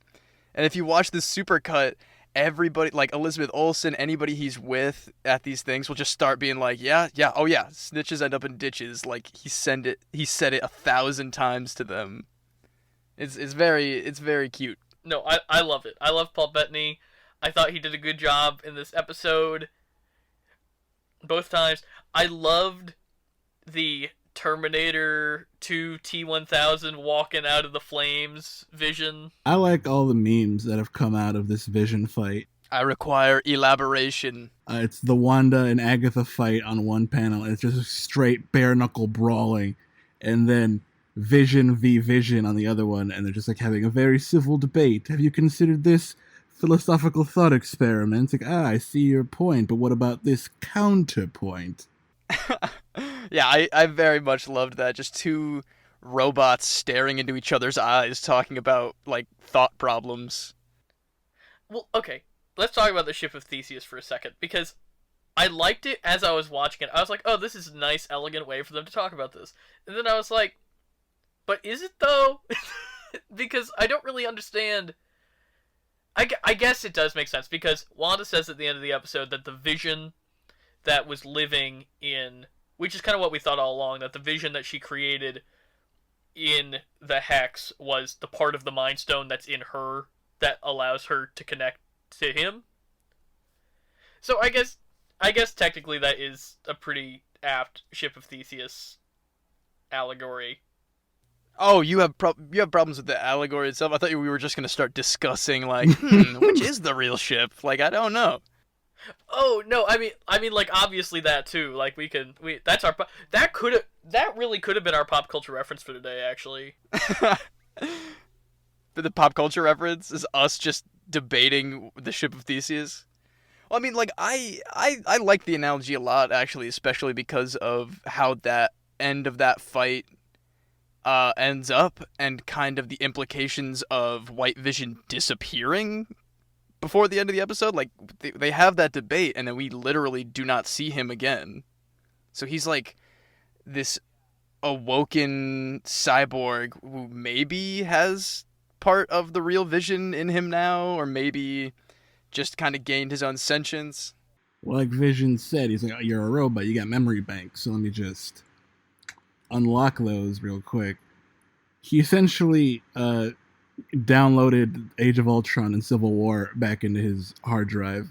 And if you watch this supercut, everybody, like Elizabeth Olsen, anybody he's with at these things will just start being like, yeah, oh yeah, snitches end up in ditches. Like he said it 1,000 times to them. It's very cute. No, I love it. I love Paul Bettany. I thought he did a good job in this episode. Both times. I loved the Terminator 2 T-1000 walking out of the flames vision. I like all the memes that have come out of this Vision fight. I require elaboration. It's the Wanda and Agatha fight on one panel. It's just a straight bare-knuckle brawling. And then Vision v. Vision on the other one, and they're just like having a very civil debate. Have you considered this philosophical thought experiment? It's like, I see your point, but what about this counterpoint? Yeah, I very much loved that. Just 2 robots staring into each other's eyes, talking about like thought problems. Well, okay. Let's talk about the ship of Theseus for a second, because I liked it as I was watching it. I was like, oh, this is a nice, elegant way for them to talk about this. And then I was like, but is it though? Because I don't really understand. I guess it does make sense, because Wanda says at the end of the episode that the vision that was living in, which is kind of what we thought all along, that the vision that she created in the Hex was the part of the Mind Stone that's in her that allows her to connect to him. So I guess technically that is a pretty apt Ship of Theseus allegory. Oh, you have problems with the allegory itself? I thought we were just gonna start discussing like, which is the real ship? Like, I don't know. Oh no, I mean, like obviously that too. Like that's our that really could have been our pop culture reference for today, actually. The pop culture reference is us just debating the ship of Theseus. Well, I mean, like I like the analogy a lot, actually, especially because of how that end of that fight ends up, and kind of the implications of White Vision disappearing before the end of the episode. Like, they have that debate, and then we literally do not see him again. So he's like this awoken cyborg who maybe has part of the real Vision in him now, or maybe just kind of gained his own sentience. Well, like Vision said, he's like, oh, you're a robot, you got memory banks, so let me just unlock those real quick. He essentially downloaded Age of Ultron and Civil War back into his hard drive.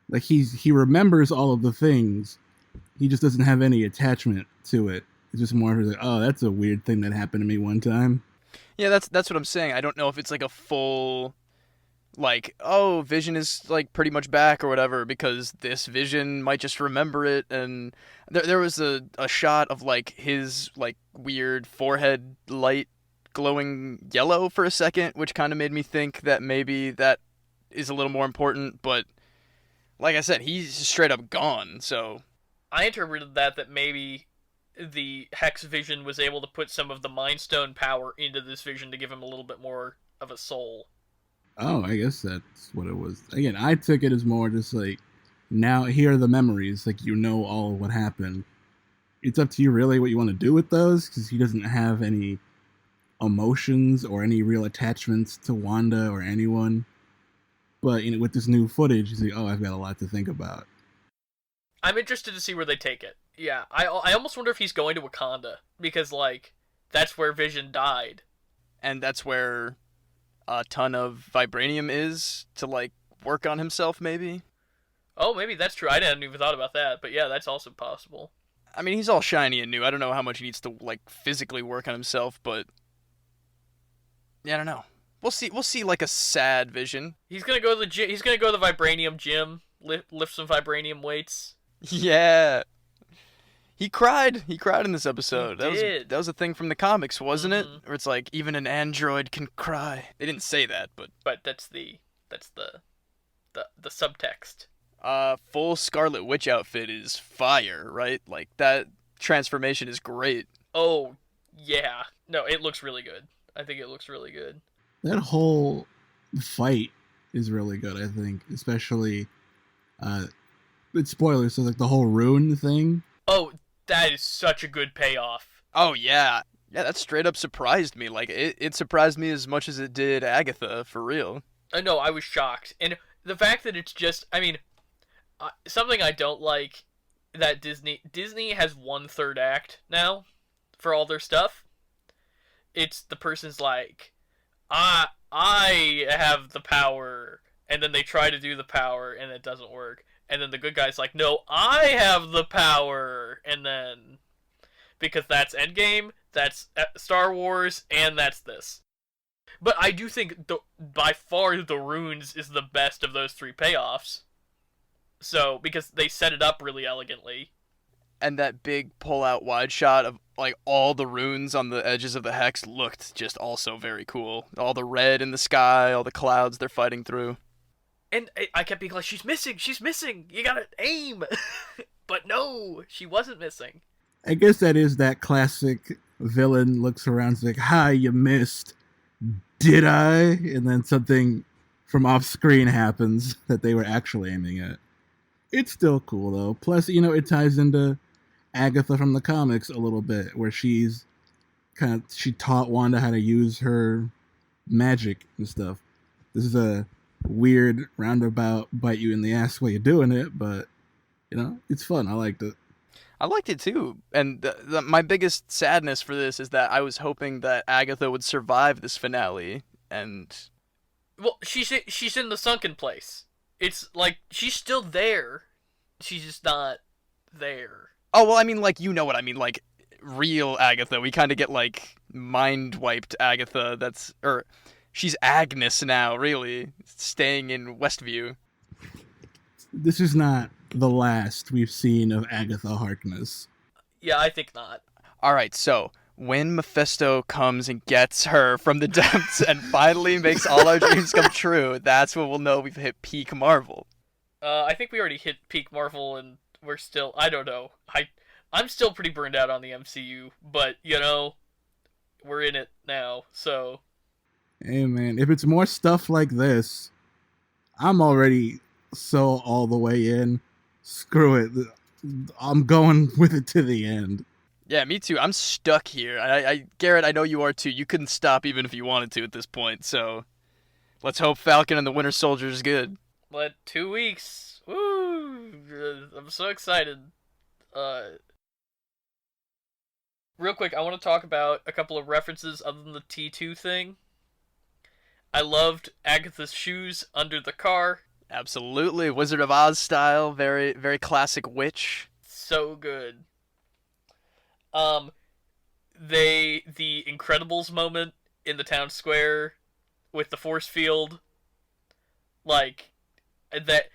Like, he remembers all of the things, he just doesn't have any attachment to it. It's just more like, oh, that's a weird thing that happened to me one time. Yeah, that's what I'm saying. I don't know if it's like a full, like, oh, Vision is like pretty much back or whatever, because this Vision might just remember it. And there was a shot of like his like weird forehead light glowing yellow for a second, which kind of made me think that maybe that is a little more important. But like I said, he's straight up gone. So I interpreted that maybe the Hex Vision was able to put some of the Mind Stone power into this Vision to give him a little bit more of a soul. Oh, I guess that's what it was. Again, I took it as more just like, now here are the memories, like, you know all of what happened. It's up to you really what you want to do with those, because he doesn't have any emotions or any real attachments to Wanda or anyone. But with this new footage, he's like, oh, I've got a lot to think about. I'm interested to see where they take it. Yeah, I almost wonder if he's going to Wakanda, because, like, that's where Vision died. And that's where a ton of vibranium is to, like, work on himself, maybe? Oh, maybe that's true. I hadn't even thought about that, but yeah, that's also possible. I mean, he's all shiny and new. I don't know how much he needs to, like, physically work on himself, but yeah, I don't know. We'll see like a sad Vision. He's gonna go to the gym. He's gonna go to the vibranium gym, lift some vibranium weights. Yeah. He cried in this episode. He did. That was a thing from the comics, wasn't it? Where it's like, even an android can cry. They didn't say that, but that's the subtext. Full Scarlet Witch outfit is fire, right? Like, that transformation is great. Oh, yeah. No, it looks really good. I think it looks really good. That whole fight is really good, I think. Especially, it's spoilers, so like the whole rune thing. Oh, that is such a good payoff. Oh, yeah. Yeah, that straight up surprised me. Like, it surprised me as much as it did Agatha, for real. I know, I was shocked. And the fact that it's just, I mean, something I don't like, that Disney has 1/3 act now for all their stuff. It's the person's like, I have the power, and then they try to do the power, and it doesn't work. And then the good guy's like, no, I have the power, and then, because that's Endgame, that's Star Wars, and that's this. But I do think, by far, the runes is the best of those three payoffs. So, because they set it up really elegantly. And that big pull-out wide shot of, like, all the runes on the edges of the Hex looked just also very cool. All the red in the sky, all the clouds they're fighting through. And I kept being like, she's missing, you gotta aim! But no, she wasn't missing. I guess that is that classic villain looks around and's like, "Hi, you missed. Did I?" And then something from off screen happens that they were actually aiming at. It's still cool though. Plus, it ties into Agatha from the comics a little bit, where she taught Wanda how to use her magic and stuff. This is a weird roundabout bite you in the ass way of doing it, but it's fun. I liked it. I liked it too, and my biggest sadness for this is that I was hoping that Agatha would survive this finale, and Well, she's in the sunken place. It's like she's still there. She's just not there. oh well, I mean, like, you know what I mean, like real Agatha. We kind of get like mind wiped Agatha. She's Agnes now, really, staying in Westview. This is not the last we've seen of Agatha Harkness. Yeah, I think not. All right, so when Mephisto comes and gets her from the depths and finally makes all our dreams come true, that's when we'll know we've hit peak Marvel. I think we already hit peak Marvel, and we're still. I don't know. I'm still pretty burned out on the MCU, but we're in it now. So, Hey man, if it's more stuff like this, I'm already so all the way in. Screw it. I'm going with it to the end. Yeah, me too. I'm stuck here. Garrett, I know you are too. You couldn't stop even if you wanted to at this point. So, let's hope Falcon and the Winter Soldier is good. but 2 weeks. Woo! I'm so excited. Real quick, I want to talk about a couple of references other than the T2 thing. I loved Agatha's shoes under the car. Absolutely, Wizard of Oz style, very classic witch. So good. The Incredibles moment in the town square with the force field, like that.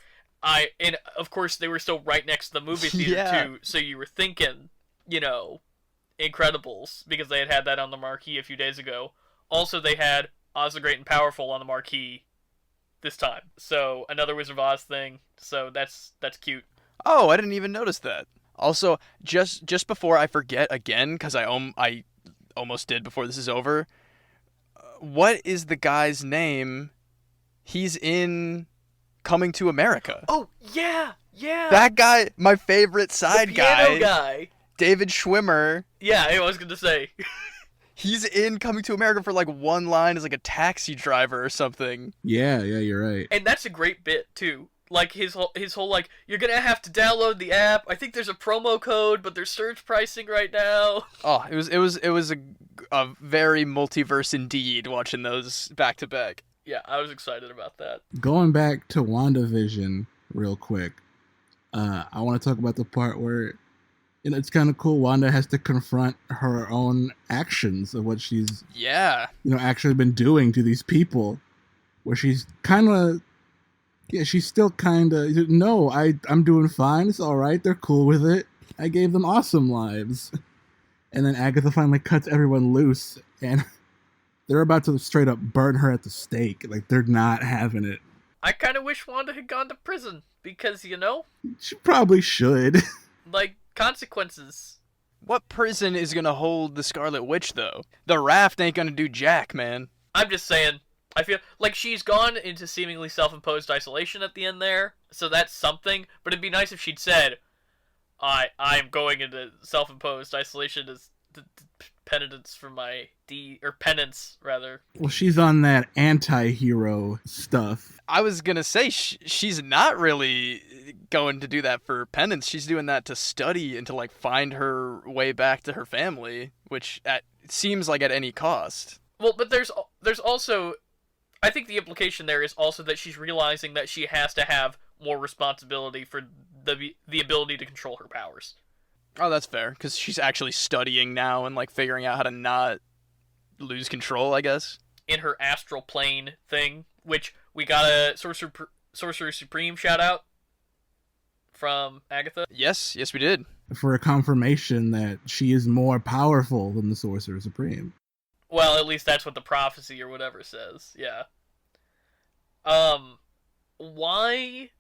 And of course they were still right next to the movie theater Yeah. too, so you were thinking, Incredibles, because they had that on the marquee a few days ago. Also, they had Oz the Great and Powerful on the marquee this time. So another Wizard of Oz thing. So that's cute. Oh, I didn't even notice that. Also, just before I forget again, because I almost did before this is over. What is the guy's name? He's in Coming to America. Oh yeah. That guy, my favorite side the piano guy, guy. David Schwimmer. Yeah, I was gonna say. He's in Coming to America for like one line as like a taxi driver or something. Yeah, you're right. And that's a great bit too. Like his whole like, you're gonna have to download the app. I think there's a promo code, but there's surge pricing right now. Oh, it was a very multiverse indeed watching those back to back. Yeah, I was excited about that. Going back to WandaVision real quick, I want to talk about the part where it's kind of cool. Wanda has to confront her own actions of what she's actually been doing to these people, where she's kind of she's still kind of no, I'm doing fine. It's all right. They're cool with it. I gave them awesome lives. And then Agatha finally cuts everyone loose, and they're about to straight up burn her at the stake. Like, they're not having it. I kind of wish Wanda had gone to prison because She probably should. like consequences. What prison is gonna hold the Scarlet Witch though? The raft ain't gonna do jack, man. I'm just saying. I feel like she's gone into seemingly self-imposed isolation at the end there, so that's something. But it'd be nice if she'd said, I'm going into self-imposed isolation as penitence for my penance rather. Well, she's on that anti-hero stuff. I was gonna say she's not really going to do that for penance. She's doing that to study and to like find her way back to her family, which seems like at any cost. Well, but there's also, I think the implication there is also that she's realizing that she has to have more responsibility for the ability to control her powers. Oh, that's fair, because she's actually studying now and like figuring out how to not lose control, I guess. In her astral plane thing, which we got a Sorcerer Supreme shout out from Agatha. Yes, we did. For a confirmation that she is more powerful than the Sorcerer Supreme. Well, at least that's what the prophecy or whatever says. Yeah. Why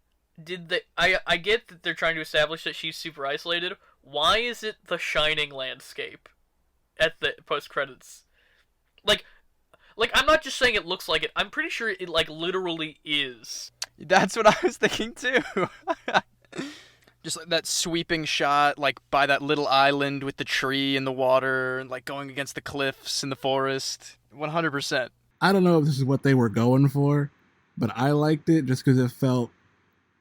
did they? I get that they're trying to establish that she's super isolated. why is it the Shining landscape at the post-credits? Like, I'm not just saying it looks like it. I'm pretty sure it, like, literally is. That's what I was thinking too. Just like that sweeping shot, like by that little island with the tree and the water, and like going against the cliffs in the forest. 100%. I don't know if this is what they were going for, but I liked it just because it felt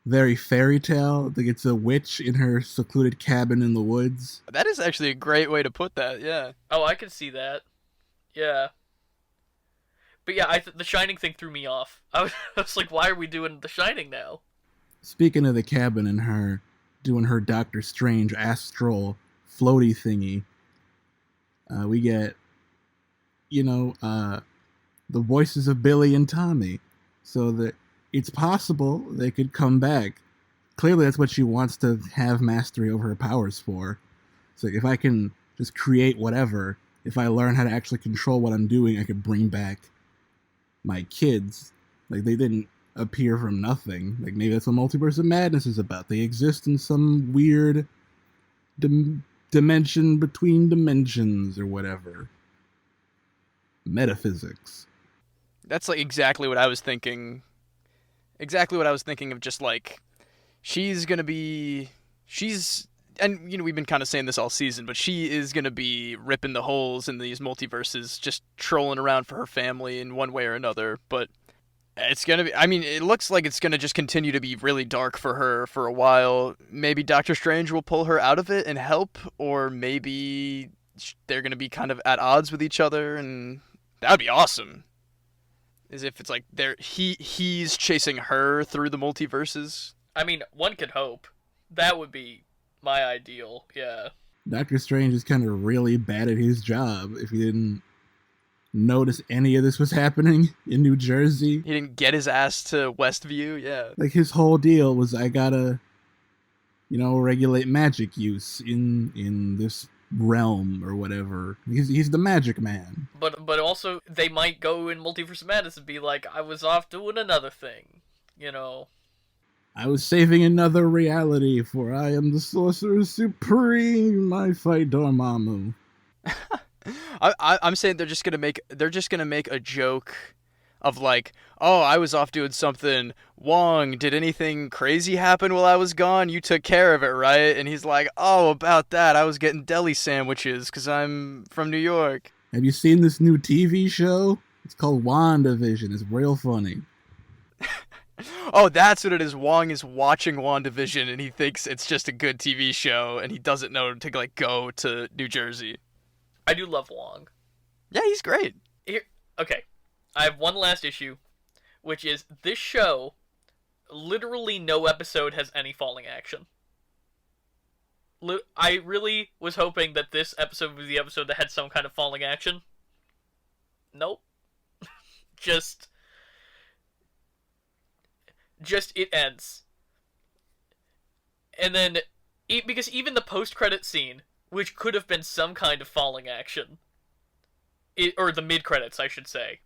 very fairy tale. Like it's a witch in her secluded cabin in the woods. That is actually a great way to put that, yeah. Oh, I can see that. Yeah. But yeah, the Shining thing threw me off. I was like, why are we doing the Shining now? Speaking of the cabin and her doing her Doctor Strange astral floaty thingy, we get, the voices of Billy and Tommy. So that it's possible they could come back. Clearly that's what she wants to have mastery over her powers for. So if I can just create whatever, if I learn how to actually control what I'm doing, I could bring back my kids. Like, they didn't appear from nothing. Like, maybe that's what Multiverse of Madness is about. They exist in some weird dimension between dimensions or whatever. Metaphysics. That's like exactly what I was thinking. Exactly what I was thinking of, just like, and, we've been kind of saying this all season, but she is going to be ripping the holes in these multiverses, just trolling around for her family in one way or another. But it's going to be, it looks like it's going to just continue to be really dark for her for a while. Maybe Doctor Strange will pull her out of it and help, or maybe they're going to be kind of at odds with each other, and that would be awesome. As if it's like he's chasing her through the multiverses. One could hope. That would be my ideal, yeah. Doctor Strange is kind of really bad at his job if he didn't notice any of this was happening in New Jersey. He didn't get his ass to Westview, yeah. Like, his whole deal was, I gotta, regulate magic use in this realm or whatever. He's the magic man. But also, they might go in Multiverse of Madness and be like, I was off doing another thing, I was saving another reality, for I am the Sorcerer Supreme. I fight Dormammu. I'm saying they're just gonna make a joke of like, oh, I was off doing something. Wong, did anything crazy happen while I was gone? You took care of it, right? And he's like, oh, about that, I was getting deli sandwiches because I'm from New York. Have you seen this new TV show? It's called WandaVision. It's real funny. Oh, that's what it is. Wong is watching WandaVision and he thinks it's just a good TV show and he doesn't know to like go to New Jersey. I do love Wong. Yeah, he's great. Okay, I have one last issue, which is this show, literally no episode has any falling action. I really was hoping that this episode was the episode that had some kind of falling action. Nope. Just it ends. And then, because even the post-credit scene, which could have been some kind of falling action, or the mid-credits, I should say,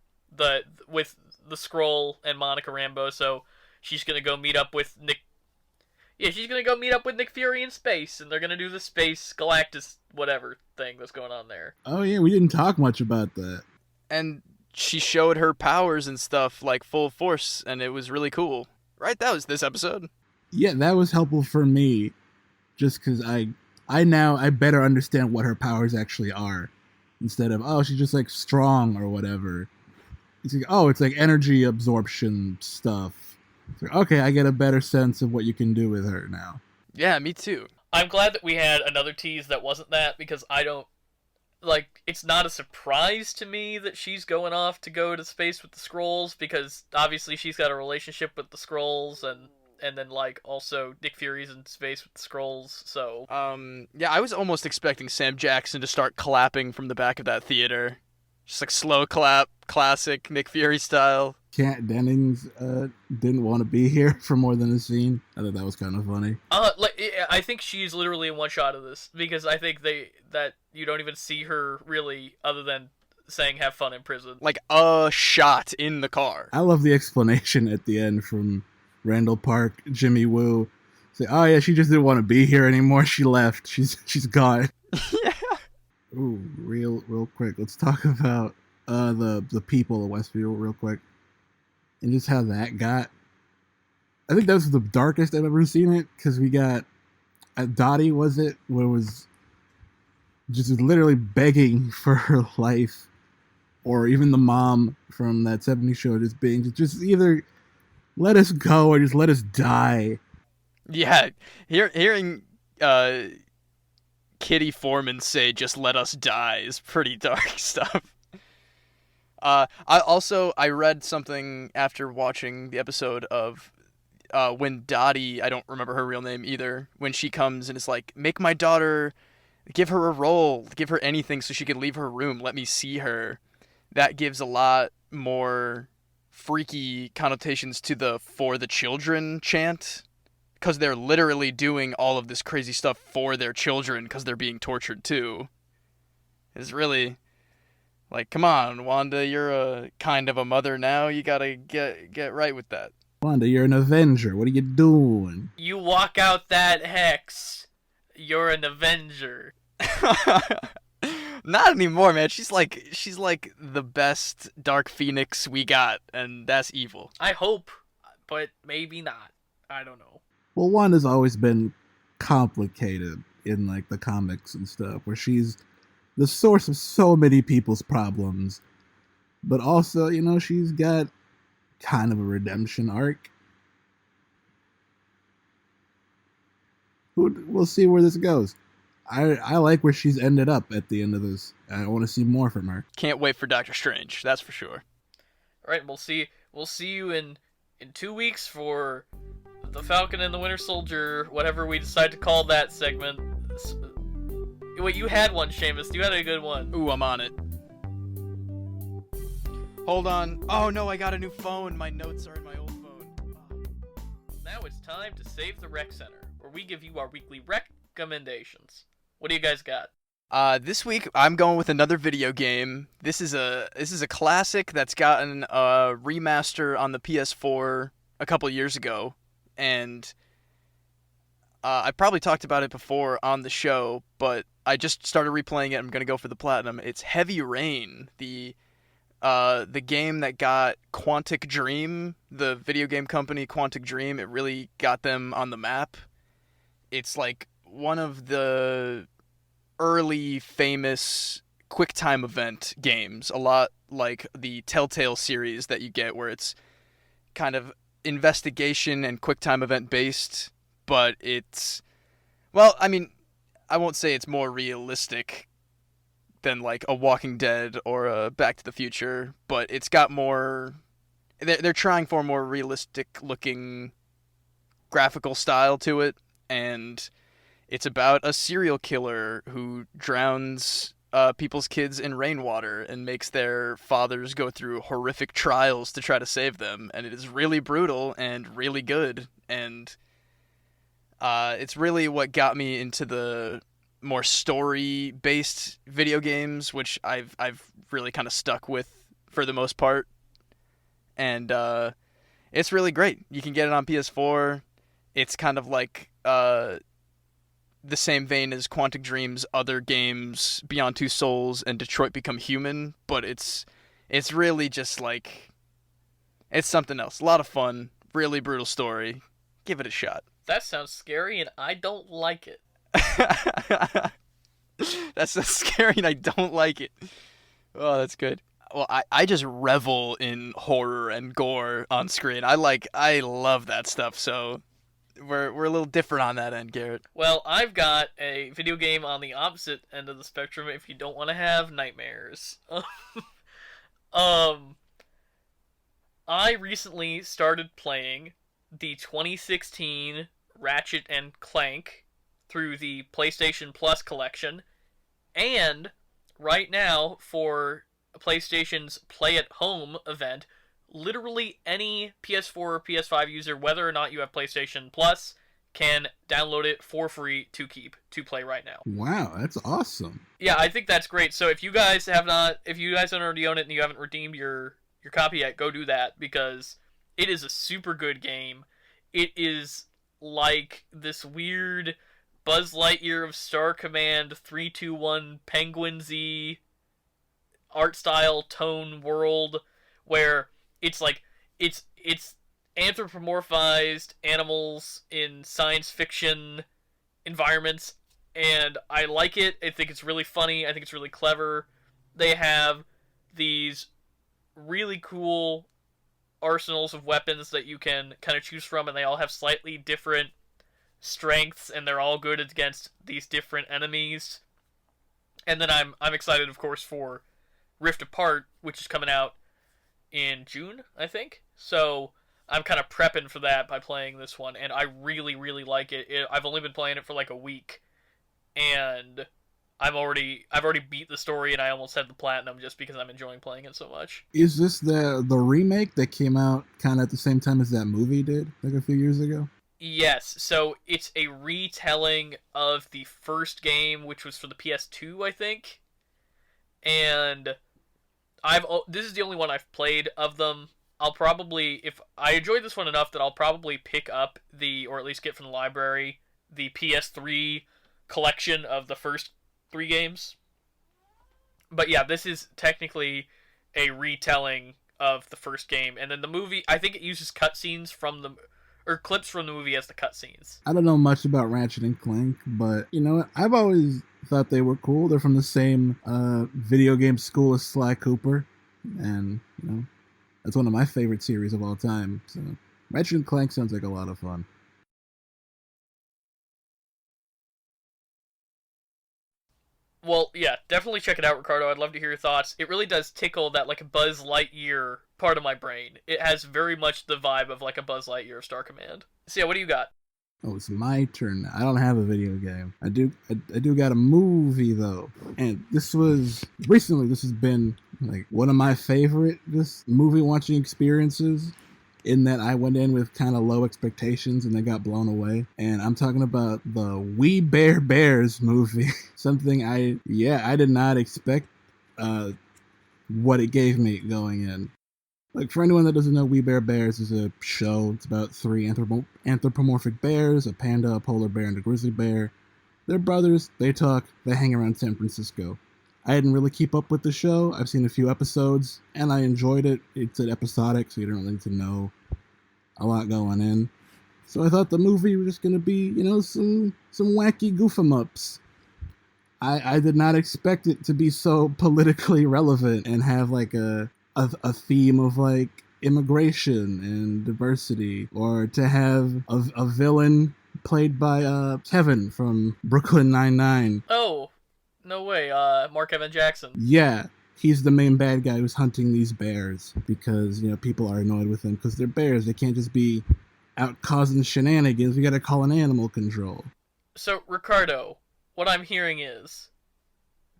with the Skrull and Monica Rambeau, so she's gonna go meet up with Nick. Yeah, she's gonna go meet up with Nick Fury in space, and they're gonna do the space Galactus whatever thing that's going on there. Oh yeah, we didn't talk much about that. And she showed her powers and stuff like full force, and it was really cool. Right, that was this episode. Yeah, that was helpful for me, just because I better understand what her powers actually are, instead of, oh, she's just like strong or whatever. It's like, oh, it's like energy absorption stuff. It's like, okay, I get a better sense of what you can do with her now. Yeah, me too. I'm glad that we had another tease that wasn't that, because I don't, it's not a surprise to me that she's going off to go to space with the Skrulls, because obviously she's got a relationship with the Skrulls, and then, also Nick Fury's in space with the Skrulls, so... Yeah, I was almost expecting Sam Jackson to start clapping from the back of that theater. Just like slow clap, classic Nick Fury style. Kat Dennings didn't want to be here for more than a scene. I thought that was kind of funny. I think she's literally in one shot of this, because I think that you don't even see her really, other than saying have fun in prison. Like a shot in the car. I love the explanation at the end from Randall Park, Jimmy Woo. Say, oh yeah, she just didn't want to be here anymore. She left. She's gone. Yeah. Ooh, real quick. Let's talk about the people of Westview real quick, and just how that got. I think that was the darkest I've ever seen it, because we got Dottie, was it, where it was just literally begging for her life, or even the mom from that 70s show just being just either let us go or just let us die. Yeah, hearing Kitty Foreman say "just let us die" is pretty dark stuff. I read something after watching the episode of when Dottie, I don't remember her real name either, when she comes and is like, make my daughter, give her a role, give her anything so she can leave her room, let me see her. That gives a lot more freaky connotations to the "for the children" chant, because they're literally doing all of this crazy stuff for their children because they're being tortured too. It's really like, come on, Wanda, you're a kind of a mother now. You gotta get right with that. Wanda, you're an Avenger. What are you doing? You walk out that hex, you're an Avenger. Not anymore, man. She's like the best Dark Phoenix we got, and that's evil. I hope, but maybe not. I don't know. Well, Wanda's always been complicated in like the comics and stuff, where she's the source of so many people's problems, but also, you know, she's got kind of a redemption arc. We'll see where this goes. I like where she's ended up at the end of this. I want to see more from her. Can't wait for Doctor Strange, that's for sure. All right, we'll see you in 2 weeks for the Falcon and the Winter Soldier, whatever we decide to call that segment. Wait, you had one, Seamus. You had a good one. Ooh, I'm on it. Hold on. Oh no, I got a new phone. My notes are in my old phone. Now it's time to Save the Rec Center, where we give you our weekly recommendations. What do you guys got? This week I'm going with another video game. This is a classic that's gotten a remaster on the PS4 a couple years ago, and I probably talked about it before on the show, but I just started replaying it. I'm gonna go for the platinum. It's Heavy Rain, the game that got Quantic Dream, the video game company Quantic Dream. It really got them on the map. It's like one of the early famous QuickTime event games, a lot like the Telltale series that you get, where it's kind of investigation and QuickTime event based, but it's, well, I mean, I won't say it's more realistic than like a Walking Dead or a Back to the Future, but it's got more, they're trying for a more realistic looking graphical style to it, and it's about a serial killer who drowns people's kids in rainwater and makes their fathers go through horrific trials to try to save them. And it is really brutal and really good. And it's really what got me into the more story-based video games, which I've really kind of stuck with for the most part. And it's really great. You can get it on PS4. It's kind of like the same vein as Quantic Dream's other games, Beyond Two Souls and Detroit Become Human, but it's really just like, it's something else. A lot of fun, really brutal story. Give it a shot. That sounds scary, and I don't like it. That's so scary, and I don't like it. Oh, that's good. Well, I just revel in horror and gore on screen. I love that stuff, so we're a little different on that end, Garrett. Well, I've got a video game on the opposite end of the spectrum if you don't want to have nightmares. I recently started playing the 2016 Ratchet and Clank through the PlayStation Plus collection, and right now for PlayStation's Play at Home event, literally any PS4 or PS5 user, whether or not you have PlayStation Plus, can download it for free to keep to play right now. Wow, that's awesome. Yeah, I think that's great. So if you guys don't already own it and you haven't redeemed your copy yet, go do that, because it is a super good game. It is like this weird Buzz Lightyear of Star Command 321 Penguin-y art style tone world where it's like it's anthropomorphized animals in science fiction environments, and I like it. I think it's really funny. I think it's really clever. They have these really cool arsenals of weapons that you can kind of choose from, and they all have slightly different strengths, and they're all good against these different enemies. And then I'm excited, of course, for Rift Apart, which is coming out in June, I think. So I'm kind of prepping for that by playing this one, and I really, really like it. I've only been playing it for like a week, and I've already beat the story, and I almost had the platinum just because I'm enjoying playing it so much. Is this the remake that came out kind of at the same time as that movie did, like a few years ago? Yes, so it's a retelling of the first game, which was for the PS2, I think. And this is the only one I've played of them. I'll probably, if I enjoyed this one enough, that I'll probably pick up or at least get from the library, the PS3 collection of the first 3 games. But yeah, this is technically a retelling of the first game. And then the movie, I think it uses cutscenes or clips from the movie as the cutscenes. I don't know much about Ratchet and Clank, but you know what? I've always thought they were cool. They're from the same video game school as Sly Cooper, and you know, that's one of my favorite series of all time. So Ratchet and Clank sounds like a lot of fun. Well, yeah, definitely check it out, Ricardo. I'd love to hear your thoughts. It really does tickle that like Buzz Lightyear part of my brain. It has very much the vibe of like a Buzz Lightyear of Star Command. So yeah, what do you got? Oh, it's my turn. I don't have a video game. I do got a movie though. And this was recently, this has been like one of my favorite movie watching experiences, in that I went in with kind of low expectations and they got blown away. And I'm talking about the We Bare Bears movie. Something I did not expect what it gave me going in. Like, for anyone that doesn't know, We Bare Bears is a show. It's about 3 anthropomorphic bears, a panda, a polar bear, and a grizzly bear. They're brothers, they talk, they hang around San Francisco. I didn't really keep up with the show. I've seen a few episodes, and I enjoyed it. It's an episodic, so you don't really need to know a lot going in. So I thought the movie was just going to be, you know, some wacky goof-em-ups. I did not expect it to be so politically relevant and have like a theme of like immigration and diversity, or to have a villain played by Kevin from Brooklyn Nine-Nine. Oh, no way, Mark Evan Jackson. Yeah, he's the main bad guy who's hunting these bears because, you know, people are annoyed with them because they're bears. They can't just be out causing shenanigans. We gotta call in animal control. So, Ricardo, what I'm hearing is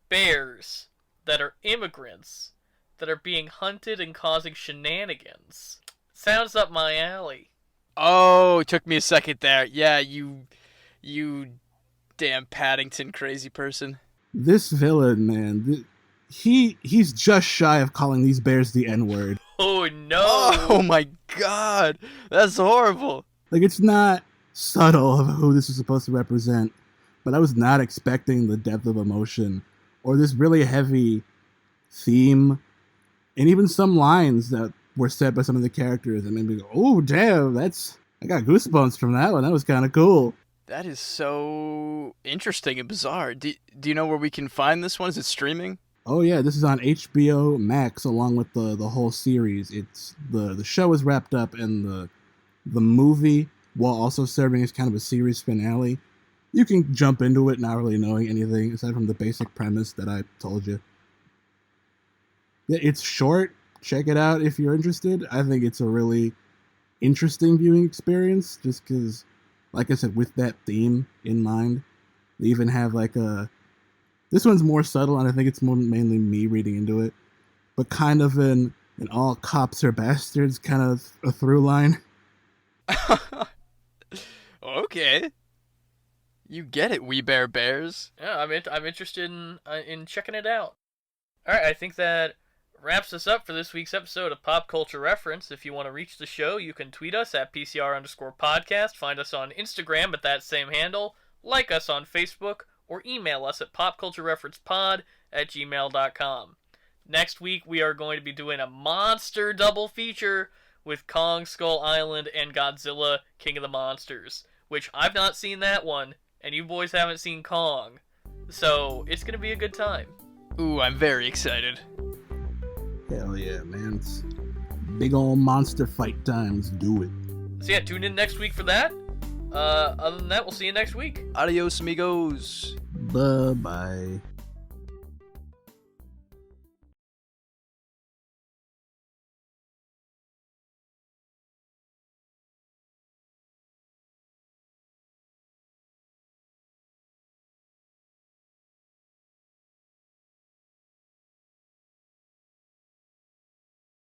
bears that are immigrants that are being hunted and causing shenanigans. Sounds up my alley. Oh, it took me a second there. Yeah, you damn Paddington crazy person. This villain, man, he's just shy of calling these bears the N-word. Oh no! Oh my god, that's horrible. Like, it's not subtle of who this is supposed to represent, but I was not expecting the depth of emotion or this really heavy theme, and even some lines that were said by some of the characters that made me go, oh damn, I got goosebumps from that one. That was kind of cool. That is so interesting and bizarre. Do you know where we can find this one? Is it streaming? Oh yeah, this is on HBO Max along with the whole series. It's the show is wrapped up, and the movie, while also serving as kind of a series finale, you can jump into it not really knowing anything aside from the basic premise that I told you. It's short. Check it out if you're interested. I think it's a really interesting viewing experience just because, like I said, with that theme in mind, they even have like this one's more subtle, and I think it's more mainly me reading into it, but kind of an all cops are bastards kind of a through line. Okay. You get it, We Bare Bears. Yeah, I'm interested in checking it out. All right, I think that wraps us up for this week's episode of Pop Culture Reference. If you want to reach the show, you can tweet us at PCR_podcast, find us on Instagram at that same handle, like us on Facebook, or email us at popculturereferencepod@gmail.com. Next week, we are going to be doing a monster double feature with Kong Skull Island and Godzilla King of the Monsters, which I've not seen that one, and you boys haven't seen Kong. So, it's going to be a good time. Ooh, I'm very excited. Hell yeah, man. It's big old monster fight time. Let's do it. So yeah, tune in next week for that. Other than that, we'll see you next week. Adios, amigos. Bye-bye.